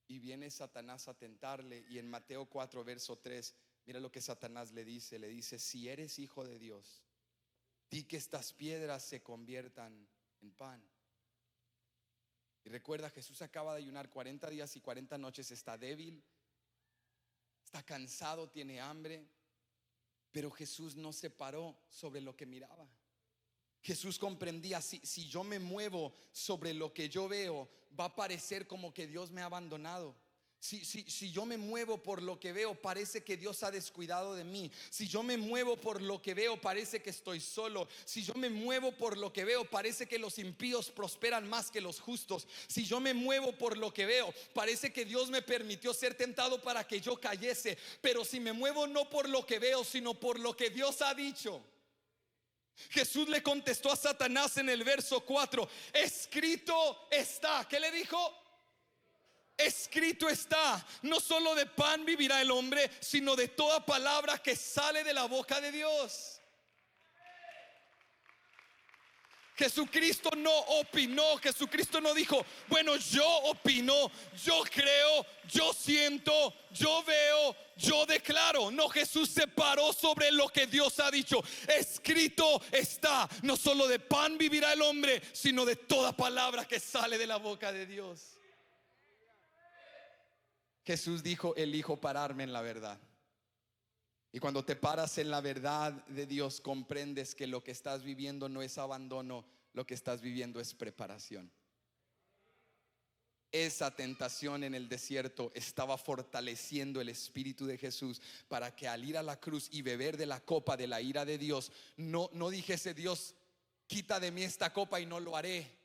y viene Satanás a tentarle. Y en Mateo 4 verso 3, mira lo que Satanás le dice: si eres hijo de Dios, di que estas piedras se conviertan en pan. Y recuerda, Jesús acaba de ayunar 40 días y 40 noches, está débil, está cansado, tiene hambre, pero Jesús no se paró sobre lo que miraba. Jesús comprendía: si yo me muevo sobre lo que yo veo, va a parecer como que Dios me ha abandonado. Si yo me muevo por lo que veo, parece que Dios ha descuidado de mí. Si yo me muevo por lo que veo, parece que estoy solo. Si yo me muevo por lo que veo, parece que los impíos prosperan más que los justos. Si yo me muevo por lo que veo, parece que Dios me permitió ser tentado para que yo cayese. Pero si me muevo no por lo que veo, sino por lo que Dios ha dicho. Jesús le contestó a Satanás en el verso 4: escrito está. ¿Qué le dijo? Escrito está: no solo de pan vivirá el hombre, sino de toda palabra que sale de la boca de Dios. Jesucristo no opinó. Jesucristo no dijo: bueno, yo opino, yo creo, yo siento, yo veo, yo declaro. paró. No, Jesús se paró sobre lo que Dios ha dicho. Escrito está: no solo de pan vivirá el hombre, sino de toda palabra que sale de la boca de Dios. Jesús dijo: elijo pararme en la verdad. Y cuando te paras en la verdad de Dios, comprendes que lo que estás viviendo no es abandono, lo que estás viviendo es preparación. Esa tentación en el desierto estaba fortaleciendo el espíritu de Jesús para que al ir a la cruz y beber de la copa de la ira de Dios, no dijese: Dios, quita de mí esta copa y no lo haré.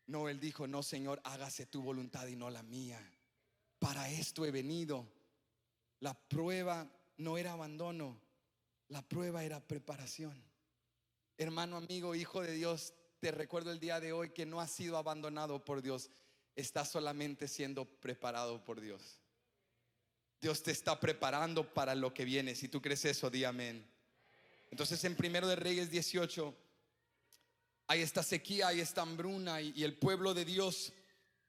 No, él dijo: no, Señor, hágase tu voluntad y no la mía. Para esto he venido. La prueba no era abandono, la prueba era preparación. Hermano, amigo, hijo de Dios, te recuerdo el día de hoy que no has sido abandonado por Dios, estás solamente siendo preparado por Dios. Dios te está preparando para lo que viene. Si tú crees eso, di amén. Entonces en 1 de Reyes 18 hay esta sequía, hay esta hambruna, y el pueblo de Dios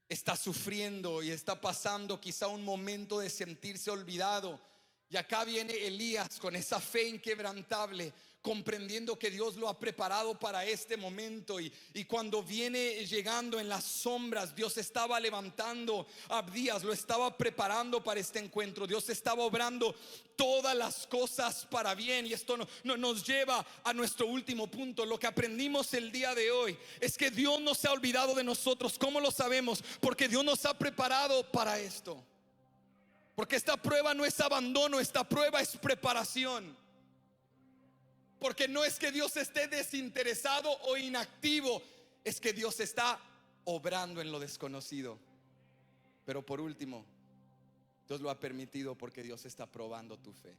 está sufriendo y está pasando quizá un momento de sentirse olvidado. Y acá viene Elías con esa fe inquebrantable, comprendiendo que Dios lo ha preparado para este momento. Y cuando viene llegando en las sombras, Dios estaba levantando a Abdías, lo estaba preparando para este encuentro. Dios estaba obrando todas las cosas para bien. Y esto nos lleva a nuestro último punto. Lo que aprendimos el día de hoy es que Dios no se ha olvidado de nosotros. ¿Cómo lo sabemos? Porque Dios nos ha preparado para esto. Porque esta prueba no es abandono, esta prueba es preparación. Porque no es que Dios esté desinteresado o inactivo, es que Dios está obrando en lo desconocido. Pero por último, Dios lo ha permitido porque Dios está probando tu fe.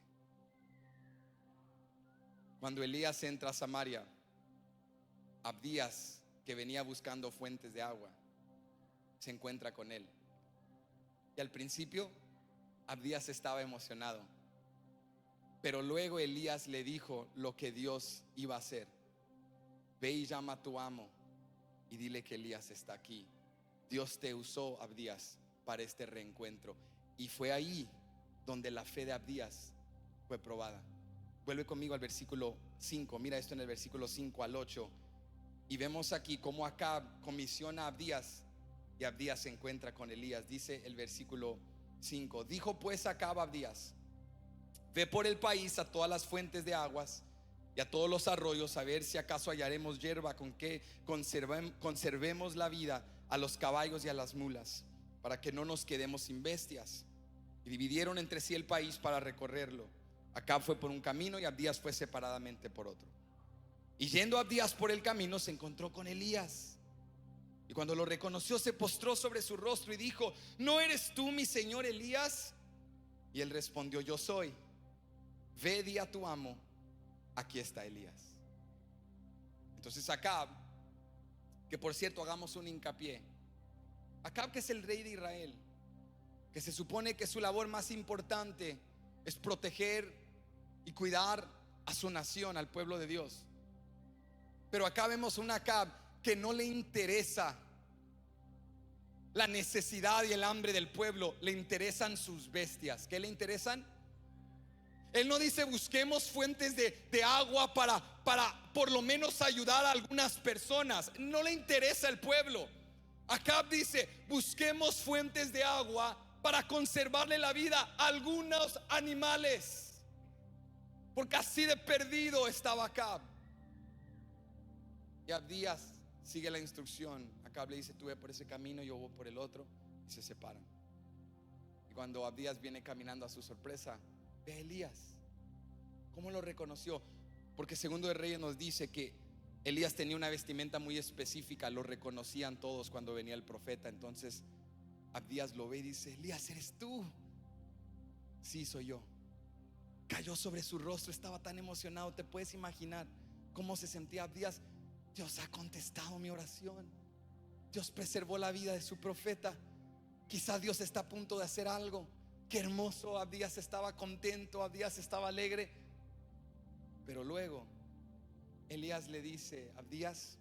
Cuando Elías entra a Samaria, Abdías, que venía buscando fuentes de agua, se encuentra con él. Y al principio Abdías estaba emocionado, pero luego Elías le dijo lo que Dios iba a hacer: ve y llama a tu amo y dile que Elías está aquí. Dios te usó, Abdías, para este reencuentro. Y fue ahí donde la fe de Abdías fue probada. Vuelve conmigo al versículo 5. Mira esto en el versículo 5 al 8. Y vemos aquí cómo Acab comisiona a Abdías, y Abdías se encuentra con Elías. Dice el versículo 5: dijo pues Acab a Abdías: ve por el país a todas las fuentes de aguas y a todos los arroyos, a ver si acaso hallaremos hierba con que conservemos la vida a los caballos y a las mulas, para que no nos quedemos sin bestias. Y dividieron entre sí el país para recorrerlo. Acab fue por un camino y Abdías fue separadamente por otro. Y yendo Abdías por el camino, se encontró con Elías. Y cuando lo reconoció, se postró sobre su rostro y dijo: ¿no eres tú mi señor Elías? Y él respondió: yo soy. Ve, di a tu amo: aquí está Elías. Entonces Acab, que por cierto, hagamos un hincapié, Acab, que es el rey de Israel, que se supone que su labor más importante es proteger y cuidar a su nación, al pueblo de Dios. Pero acá vemos un Acab que no le interesa la necesidad y el hambre del pueblo, le interesan sus bestias. ¿Qué le interesan? Él no dice: busquemos fuentes de agua para por lo menos ayudar a algunas personas. No le interesa el pueblo. Acab dice: busquemos fuentes de agua para conservarle la vida a algunos animales. Porque así de perdido estaba Acab. Y Abdías sigue la instrucción. Acab le dice: tú ve por ese camino, yo voy por el otro. Y se separan. Y cuando Abdías viene caminando, a su sorpresa ve a Elías. ¿Cómo lo reconoció? Porque Segundo de Reyes nos dice que Elías tenía una vestimenta muy específica. Lo reconocían todos cuando venía el profeta. Entonces Abdías lo ve y dice: Elías, ¿eres tú? Sí, soy yo. Cayó sobre su rostro, estaba tan emocionado. Te puedes imaginar cómo se sentía Abdías. Dios ha contestado mi oración. Dios preservó la vida de su profeta. Quizás Dios está a punto de hacer algo. Qué hermoso. Abdías estaba contento, Abdías estaba alegre. Pero luego Elías le dice: Abdías,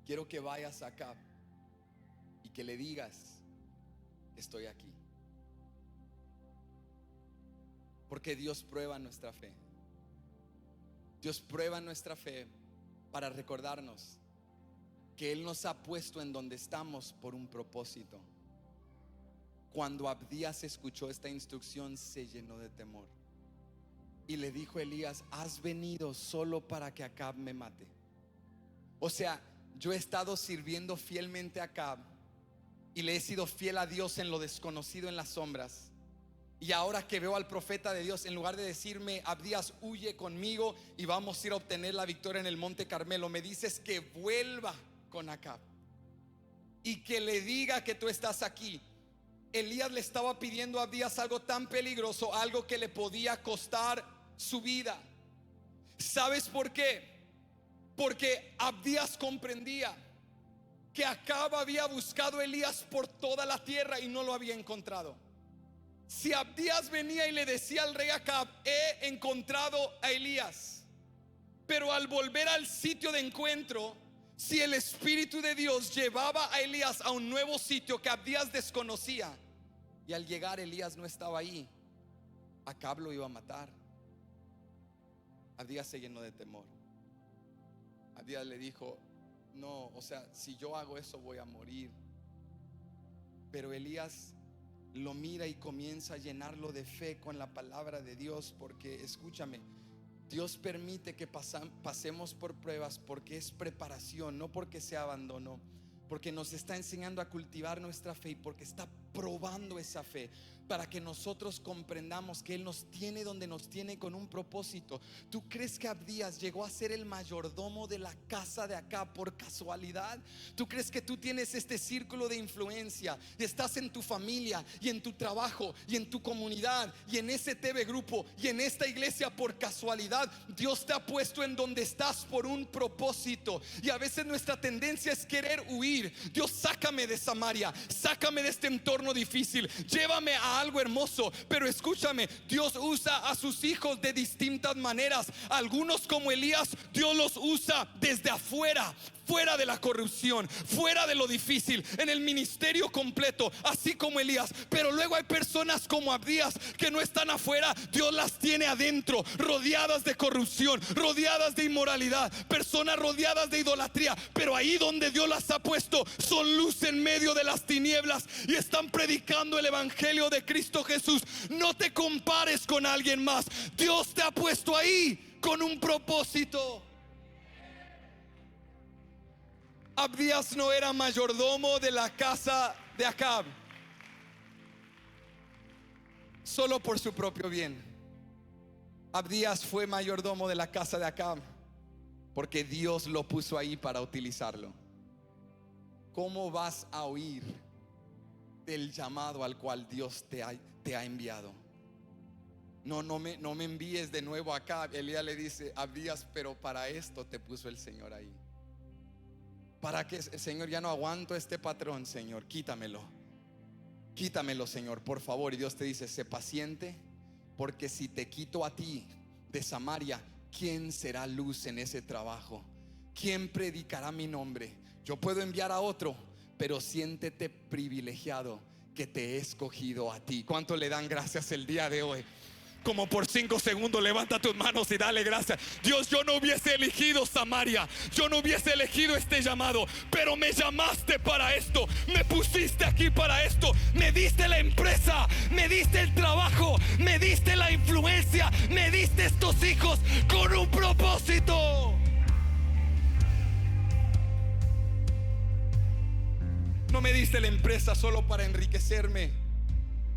quiero que vayas a Acab y que le digas: estoy aquí. Porque Dios prueba nuestra fe. Dios prueba nuestra fe para recordarnos que Él nos ha puesto en donde estamos por un propósito. Cuando Abdías escuchó esta instrucción, se llenó de temor y le dijo a Elías: has venido solo para que Acab me mate. O sea, yo he estado sirviendo fielmente a Acab y le he sido fiel a Dios en lo desconocido, en las sombras. Y ahora que veo al profeta de Dios, en lugar de decirme: Abdías, huye conmigo y vamos a ir a obtener la victoria en el monte Carmelo, me dices que vuelva con Acab y que le diga que tú estás aquí. Elías le estaba pidiendo a Abdías algo tan peligroso, algo que le podía costar su vida. ¿Sabes por qué? Porque Abdías comprendía que Acab había buscado a Elías por toda la tierra y no lo había encontrado. Si Abdías venía y le decía al rey Acab: he encontrado a Elías, pero al volver al sitio de encuentro, si el Espíritu de Dios llevaba a Elías a un nuevo sitio que Abdías desconocía, y al llegar Elías no estaba ahí, Acab lo iba a matar. Abdías se llenó de temor. Abdías le dijo: no, o sea, si yo hago eso voy a morir. Pero Elías lo mira y comienza a llenarlo de fe con la palabra de Dios. Porque escúchame, Dios permite que pasemos por pruebas porque es preparación, no porque sea abandono. Porque nos está enseñando a cultivar nuestra fe y porque está probando esa fe para que nosotros comprendamos que Él nos tiene donde nos tiene con un propósito. ¿Tú crees que Abdías llegó a ser el mayordomo de la casa de Acab por casualidad? ¿Tú crees que tú tienes este círculo de influencia y estás en tu familia y en tu trabajo y en tu comunidad y en ese TV grupo y en esta iglesia por casualidad? Dios te ha puesto en donde estás por un propósito. Y a veces nuestra tendencia es querer huir. Dios, sácame de Samaria, sácame de este entorno difícil, llévame a algo hermoso. Pero escúchame, Dios usa a sus hijos de distintas maneras. Algunos, como Elías, Dios los usa desde afuera, fuera de la corrupción, fuera de lo difícil, en el ministerio completo, así como Elías. Pero luego hay personas como Abdías que no están afuera, Dios las tiene adentro, rodeadas de corrupción, rodeadas de inmoralidad, personas rodeadas de idolatría. Pero ahí donde Dios las ha puesto, son luz en medio de las tinieblas y están predicando el evangelio de Cristo Jesús. No te compares con alguien más. Dios te ha puesto ahí con un propósito. Abdías no era mayordomo de la casa de Acab solo por su propio bien. Abdías fue mayordomo de la casa de Acab porque Dios lo puso ahí para utilizarlo. ¿Cómo vas a huir del llamado al cual Dios te ha enviado? No me envíes de nuevo acá. Elías le dice: Abdías, pero para esto te puso el Señor ahí. Para que, Señor, ya no aguanto este patrón, Señor, quítamelo, Señor, por favor. Y Dios te dice: sé paciente, porque si te quito a ti de Samaria, ¿quién será luz en ese trabajo? ¿Quién predicará mi nombre? Yo puedo enviar a otro, pero siéntete privilegiado que te he escogido a ti. ¿Cuánto le dan gracias el día de hoy? Como por 5 segundos levanta tus manos y dale gracias. Dios, yo no hubiese elegido Samaria, yo no hubiese elegido este llamado, pero me llamaste para esto, me pusiste aquí para esto, me diste la empresa, me diste el trabajo, me diste la influencia, me diste estos hijos con un propósito. No me diste la empresa solo para enriquecerme,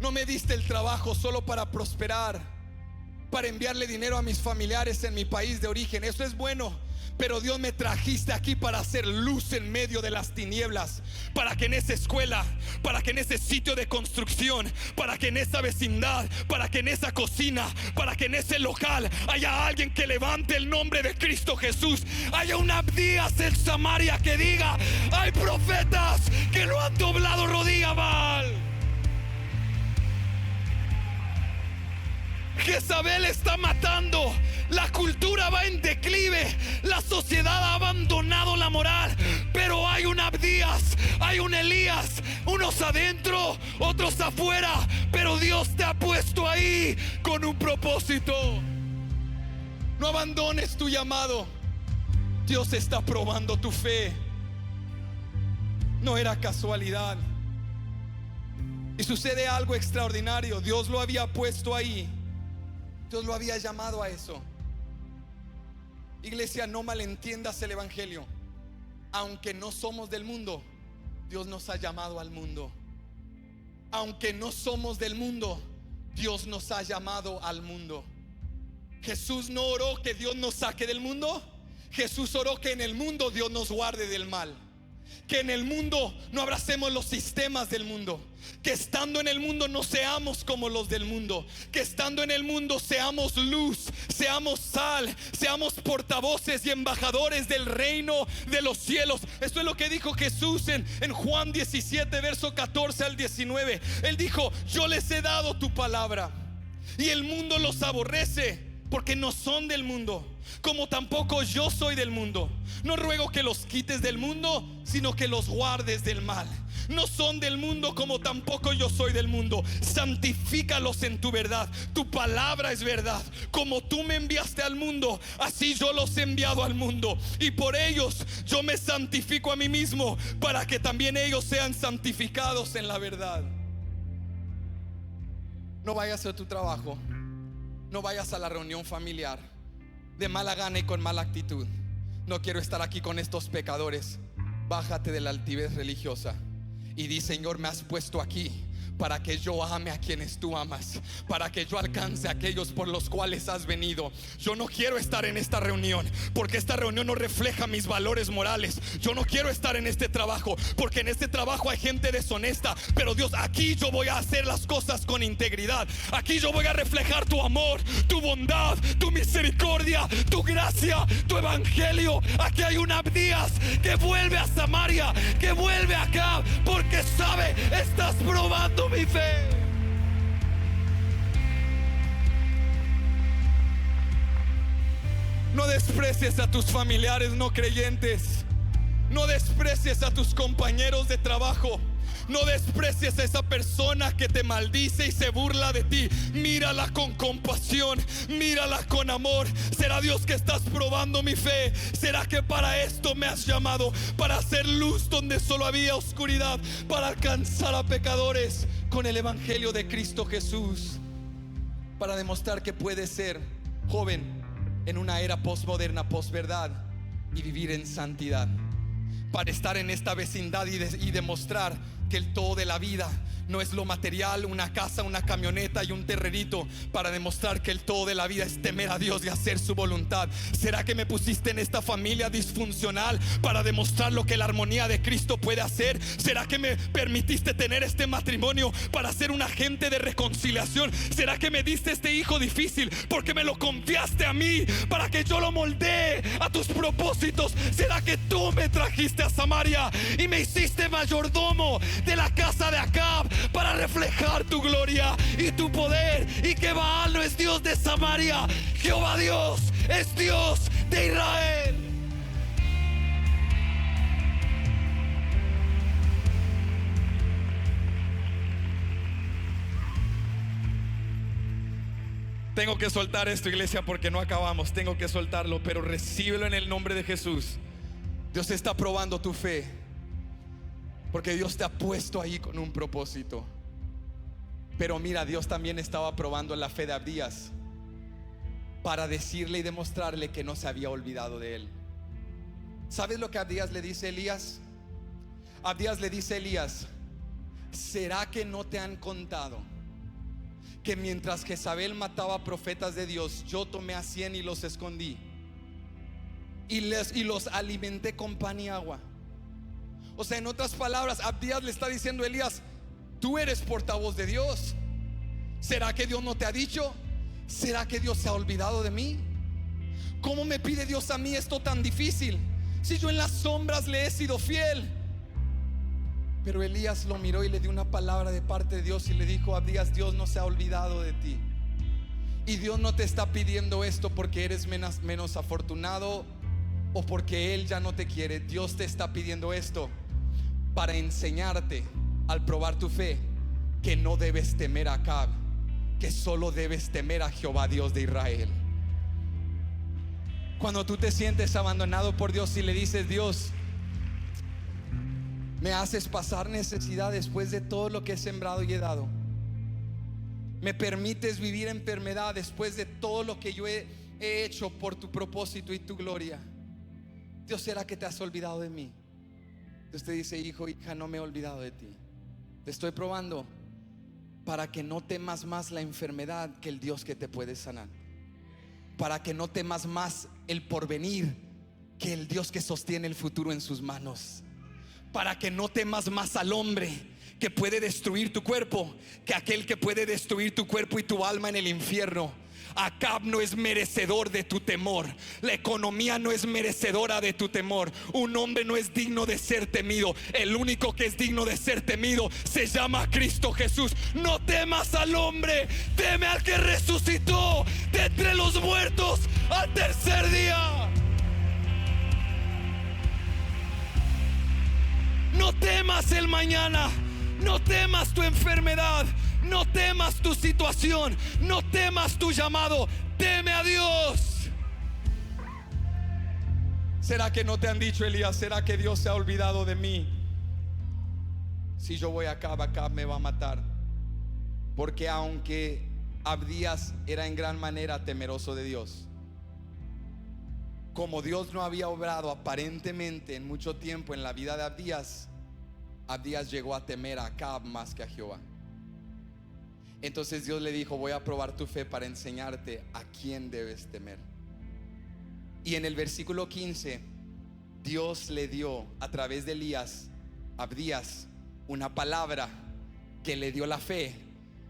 no me diste el trabajo solo para prosperar, para enviarle dinero a mis familiares en mi país de origen. Eso es bueno, pero Dios, me trajiste aquí para hacer luz en medio de las tinieblas, para que en esa escuela, para que en ese sitio de construcción, para que en esa vecindad, para que en esa cocina, para que en ese local haya alguien que levante el nombre de Cristo Jesús. Haya un Abdías en Samaria que diga: hay profetas que no han doblado rodilla a Baal. Jezabel está matando La cultura va en declive, la sociedad ha abandonado la moral, pero hay un Abdías, hay un Elías, unos adentro, otros afuera, pero Dios te ha puesto ahí con un propósito. No abandones tu llamado. Dios está probando tu fe. No era casualidad. Y sucede algo extraordinario. Dios lo había puesto ahí. Dios lo había llamado a eso. Iglesia, no malentiendas el evangelio. Aunque no somos del mundo, Dios nos ha llamado al mundo. Aunque no somos del mundo, Dios nos ha llamado al mundo. Jesús no oró que Dios nos saque del mundo. Jesús oró que en el mundo Dios nos guarde del mal. Que en el mundo no abracemos los sistemas del mundo. Que estando en el mundo no seamos como los del mundo. Que estando en el mundo seamos luz, seamos sal, seamos portavoces y embajadores del reino de los cielos. Esto es lo que dijo Jesús en Juan 17, verso 14 al 19. Él dijo: yo les he dado tu palabra, y el mundo los aborrece, porque no son del mundo, como tampoco yo soy del mundo. No ruego que los quites del mundo, sino que los guardes del mal. No son del mundo, como tampoco yo soy del mundo. Santifícalos en tu verdad. Tu palabra es verdad. Como tú me enviaste al mundo, así yo los he enviado al mundo. Y por ellos yo me santifico a mí mismo, para que también ellos sean santificados en la verdad. No vayas a tu trabajo, no vayas a la reunión familiar de mala gana y con mala actitud. No quiero estar aquí con estos pecadores. Bájate de la altivez religiosa y di: Señor, me has puesto aquí para que yo ame a quienes tú amas, para que yo alcance a aquellos por los cuales has venido. Yo no quiero estar en esta reunión porque esta reunión no refleja mis valores morales. Yo no quiero estar en este trabajo porque en este trabajo hay gente deshonesta. Pero Dios, aquí yo voy a hacer las cosas con integridad. Aquí yo voy a reflejar tu amor, tu bondad, tu misericordia, tu gracia, tu evangelio. Aquí hay un Abdías que vuelve a Samaria, que vuelve acá, porque sabe, estás probando mi fe. No desprecies a tus familiares no creyentes. No desprecies a tus compañeros de trabajo. No desprecies a esa persona que te maldice y se burla de ti. Mírala con compasión, mírala con amor. ¿Será Dios que estás probando mi fe? ¿Será que para esto me has llamado? Para hacer luz donde solo había oscuridad, para alcanzar a pecadores con el evangelio de Cristo Jesús, para demostrar que puedes ser joven en una era postmoderna, posverdad, y vivir en santidad. Para estar en esta vecindad y demostrar que el todo de la vida no es lo material, una casa, una camioneta y un terrerito. Para demostrar que el todo de la vida es temer a Dios y hacer su voluntad. ¿Será que me pusiste en esta familia disfuncional para demostrar lo que la armonía de Cristo puede hacer? ¿Será que me permitiste tener este matrimonio para ser un agente de reconciliación? ¿Será que me diste este hijo difícil porque me lo confiaste a mí para que yo lo moldee a tus propósitos? ¿Será que tú me trajiste a Samaria y me hiciste mayordomo de la casa de Acab para reflejar tu gloria y tu poder? Y que Baal no es Dios de Samaria, Jehová Dios es Dios de Israel. Tengo que soltar esto, iglesia, porque no acabamos. Tengo que soltarlo, pero recíbelo en el nombre de Jesús. Dios está probando tu fe, porque Dios te ha puesto ahí con un propósito. Pero mira, Dios también estaba probando la fe de Abdías para decirle y demostrarle que no se había olvidado de él. ¿Sabes lo que Abdías le dice a Elías? Abdías le dice a Elías: ¿será que no te han contado que mientras Jezabel mataba profetas de Dios, yo tomé a 100 y los escondí y los alimenté con pan y agua? O sea, en otras palabras, Abdías le está diciendo a Elías: tú eres portavoz de Dios. ¿Será que Dios no te ha dicho? ¿Será que Dios se ha olvidado de mí? ¿Cómo me pide Dios a mí esto tan difícil si yo en las sombras le he sido fiel? Pero Elías lo miró y le dio una palabra de parte de Dios y le dijo: Abdías, Dios no se ha olvidado de ti. Y Dios no te está pidiendo esto porque eres menos afortunado o porque Él ya no te quiere. Dios te está pidiendo esto para enseñarte, al probar tu fe, que no debes temer a Acab, que solo debes temer a Jehová Dios de Israel. Cuando tú te sientes abandonado por Dios y le dices: Dios, me haces pasar necesidad después de todo lo que he sembrado y he dado, me permites vivir enfermedad después de todo lo que yo he hecho por tu propósito y tu gloria. Dios, ¿será que te has olvidado de mí? Dios te dice: hijo, hija, no me he olvidado de ti. Te estoy probando para que no temas más la enfermedad que el Dios que te puede sanar, para que no temas más el porvenir que el Dios que sostiene el futuro en sus manos, para que no temas más al hombre que puede destruir tu cuerpo que aquel que puede destruir tu cuerpo y tu alma en el infierno. Acab no es merecedor de tu temor. La economía no es merecedora de tu temor. Un hombre no es digno de ser temido. El único que es digno de ser temido se llama Cristo Jesús. No temas al hombre, teme al que resucitó de entre los muertos al tercer día. No temas el mañana, no temas tu enfermedad, no temas tu situación, no temas tu llamado. Teme a Dios. ¿Será que no te han dicho, Elías? ¿Será que Dios se ha olvidado de mí? Si yo voy a Acab me va a matar. Porque aunque Abdías era en gran manera temeroso de Dios, como Dios no había obrado aparentemente en mucho tiempo en la vida de Abdías, Abdías llegó a temer a Acab más que a Jehová. Entonces Dios le dijo: voy a probar tu fe para enseñarte a quién debes temer. Y en el versículo 15, Dios le dio a través de Elías a Abdías una palabra que le dio la fe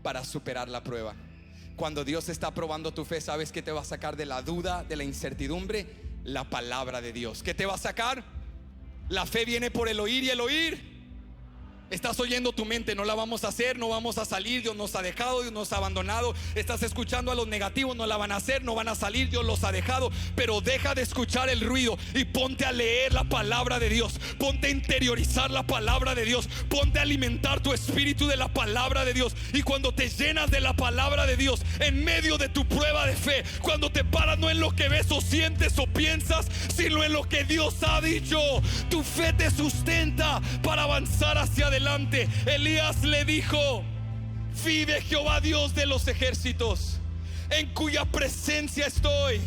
para superar la prueba. Cuando Dios está probando tu fe, ¿sabes qué te va a sacar de la duda, de la incertidumbre? La palabra de Dios. ¿Qué te va a sacar? La fe viene por el oír y el oír. Estás oyendo tu mente: no la vamos a hacer, no vamos a salir, Dios nos ha dejado, Dios nos ha abandonado. Estás escuchando a los negativos: no la van a hacer, no van a salir, Dios los ha dejado. Pero deja de escuchar el ruido y ponte a leer la palabra de Dios. Ponte a interiorizar la palabra de Dios. Ponte a alimentar tu espíritu de la palabra de Dios. Y cuando te llenas de la palabra de Dios en medio de tu prueba de fe, cuando te paras no en lo que ves o sientes o piensas, sino en lo que Dios ha dicho, tu fe te sustenta para avanzar hacia adelante. Elías le dijo: vive Jehová Dios de los ejércitos, en cuya presencia estoy,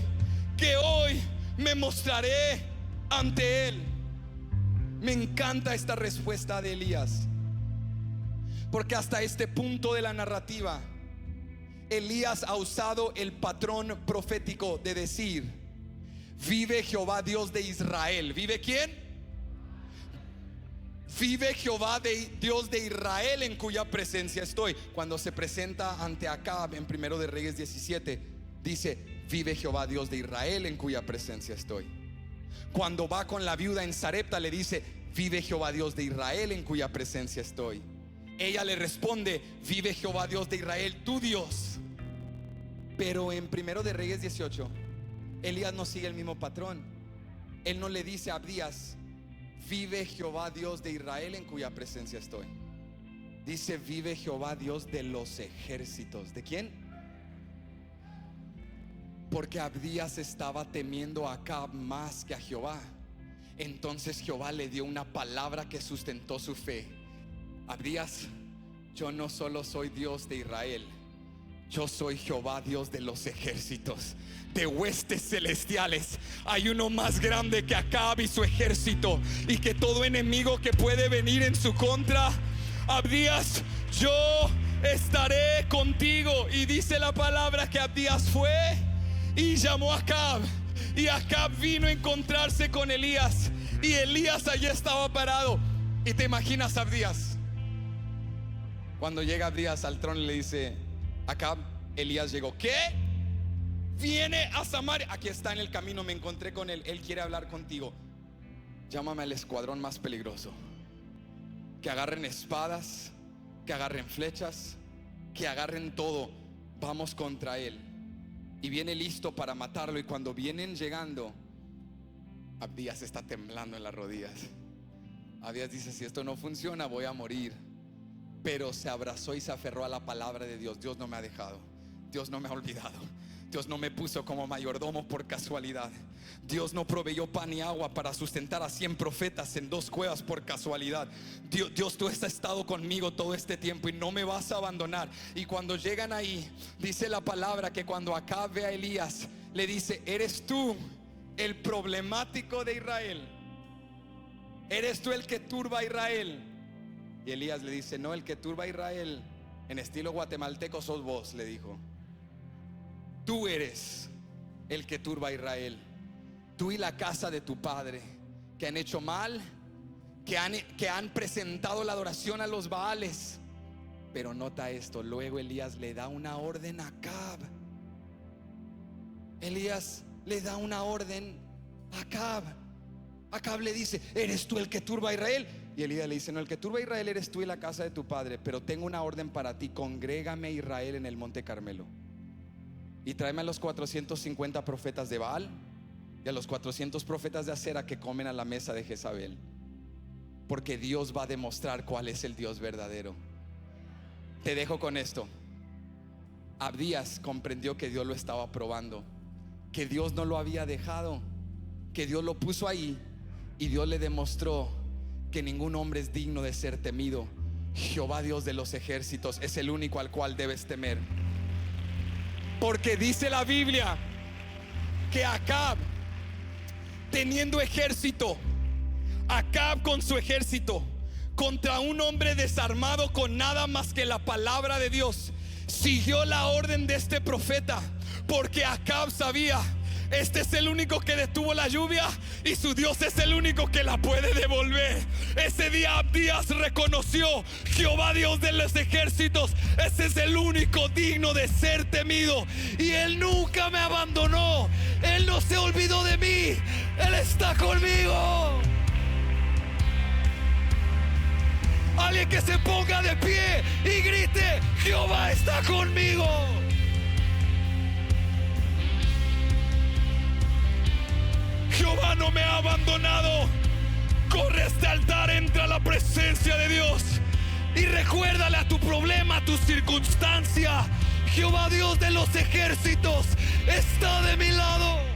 que hoy me mostraré ante él. Me encanta esta respuesta de Elías, porque hasta este punto de la narrativa Elías ha usado el patrón profético de decir: vive Jehová Dios de Israel. ¿Vive quién? Vive Jehová Dios de Israel, en cuya presencia estoy. Cuando se presenta ante Acab en 1 de Reyes 17, dice: vive Jehová Dios de Israel, en cuya presencia estoy. Cuando va con la viuda en Sarepta, le dice: vive Jehová Dios de Israel, en cuya presencia estoy. Ella le responde: vive Jehová Dios de Israel, tu Dios. Pero en 1 de Reyes 18, Elías no sigue el mismo patrón. Él no le dice a Abdías: vive Jehová Dios de Israel, en cuya presencia estoy. Dice: vive Jehová Dios de los ejércitos. ¿De quién? Porque Abdías estaba temiendo a Acab más que a Jehová. Entonces Jehová le dio una palabra que sustentó su fe. Abdías, yo no solo soy Dios de Israel, yo soy Jehová Dios de los ejércitos, de huestes celestiales. Hay uno más grande que Acab y su ejército, y que todo enemigo que puede venir en su contra, Abdías, yo estaré contigo. Y dice la palabra que Abdías fue y llamó a Acab, y Acab vino a encontrarse con Elías, y Elías allí estaba parado. Y te imaginas a Abdías, cuando llega Abdías al trono, le dice: Acab, Elías llegó. ¿Qué? Viene a Samaria. Aquí está en el camino, me encontré con él, él quiere hablar contigo. Llámame al escuadrón más peligroso, que agarren espadas, que agarren flechas, que agarren todo. Vamos contra él. y viene listo para matarlo. Y cuando vienen llegando, Abdías está temblando en las rodillas. Abdías dice: si esto no funciona, voy a morir. Pero se abrazó y se aferró a la palabra de Dios. Dios no me ha dejado, Dios no me ha olvidado, Dios no me puso como mayordomo por casualidad. Dios no proveyó pan y agua para sustentar a 100 profetas en 2 cuevas por casualidad. Dios, tú has estado conmigo todo este tiempo y no me vas a abandonar. Y cuando llegan ahí, dice la palabra que cuando Acab ve a Elías, le dice: ¿eres tú el problemático de Israel? ¿Eres tú el que turba a Israel? Y Elías le dice: no, el que turba a Israel, en estilo guatemalteco, sos vos, le dijo. Tú eres el que turba a Israel. Tú y la casa de tu padre, que han hecho mal, que han presentado la adoración a los Baales. Pero nota esto, luego Elías le da una orden a Acab. Elías le da una orden a Acab. Acab le dice: ¿eres tú el que turba a Israel? Y Elías le dice: no, el que turba a Israel eres tú y la casa de tu padre. Pero tengo una orden para ti: congrégame a Israel en el monte Carmelo y tráeme a los 450 profetas de Baal y a los 400 profetas de Acera que comen a la mesa de Jezabel, porque Dios va a demostrar cuál es el Dios verdadero. Te dejo con esto. Abdías comprendió que Dios lo estaba probando, que Dios no lo había dejado, que Dios lo puso ahí, y Dios le demostró que ningún hombre es digno de ser temido. Jehová, Dios de los ejércitos, es el único al cual debes temer. Porque dice la Biblia que Acab, teniendo ejército, Acab con su ejército, contra un hombre desarmado con nada más que la palabra de Dios, siguió la orden de este profeta, porque Acab sabía: este es el único que detuvo la lluvia y su Dios es el único que la puede devolver. Ese día Abdías reconoció: Jehová, Dios de los ejércitos, ese es el único digno de ser temido. Y Él nunca me abandonó, Él no se olvidó de mí, Él está conmigo. Alguien que se ponga de pie y grite: Jehová está conmigo. Jehová no me ha abandonado. Corre a este altar, entra a la presencia de Dios y recuérdale a tu problema, a tu circunstancia: Jehová, Dios de los ejércitos, está de mi lado.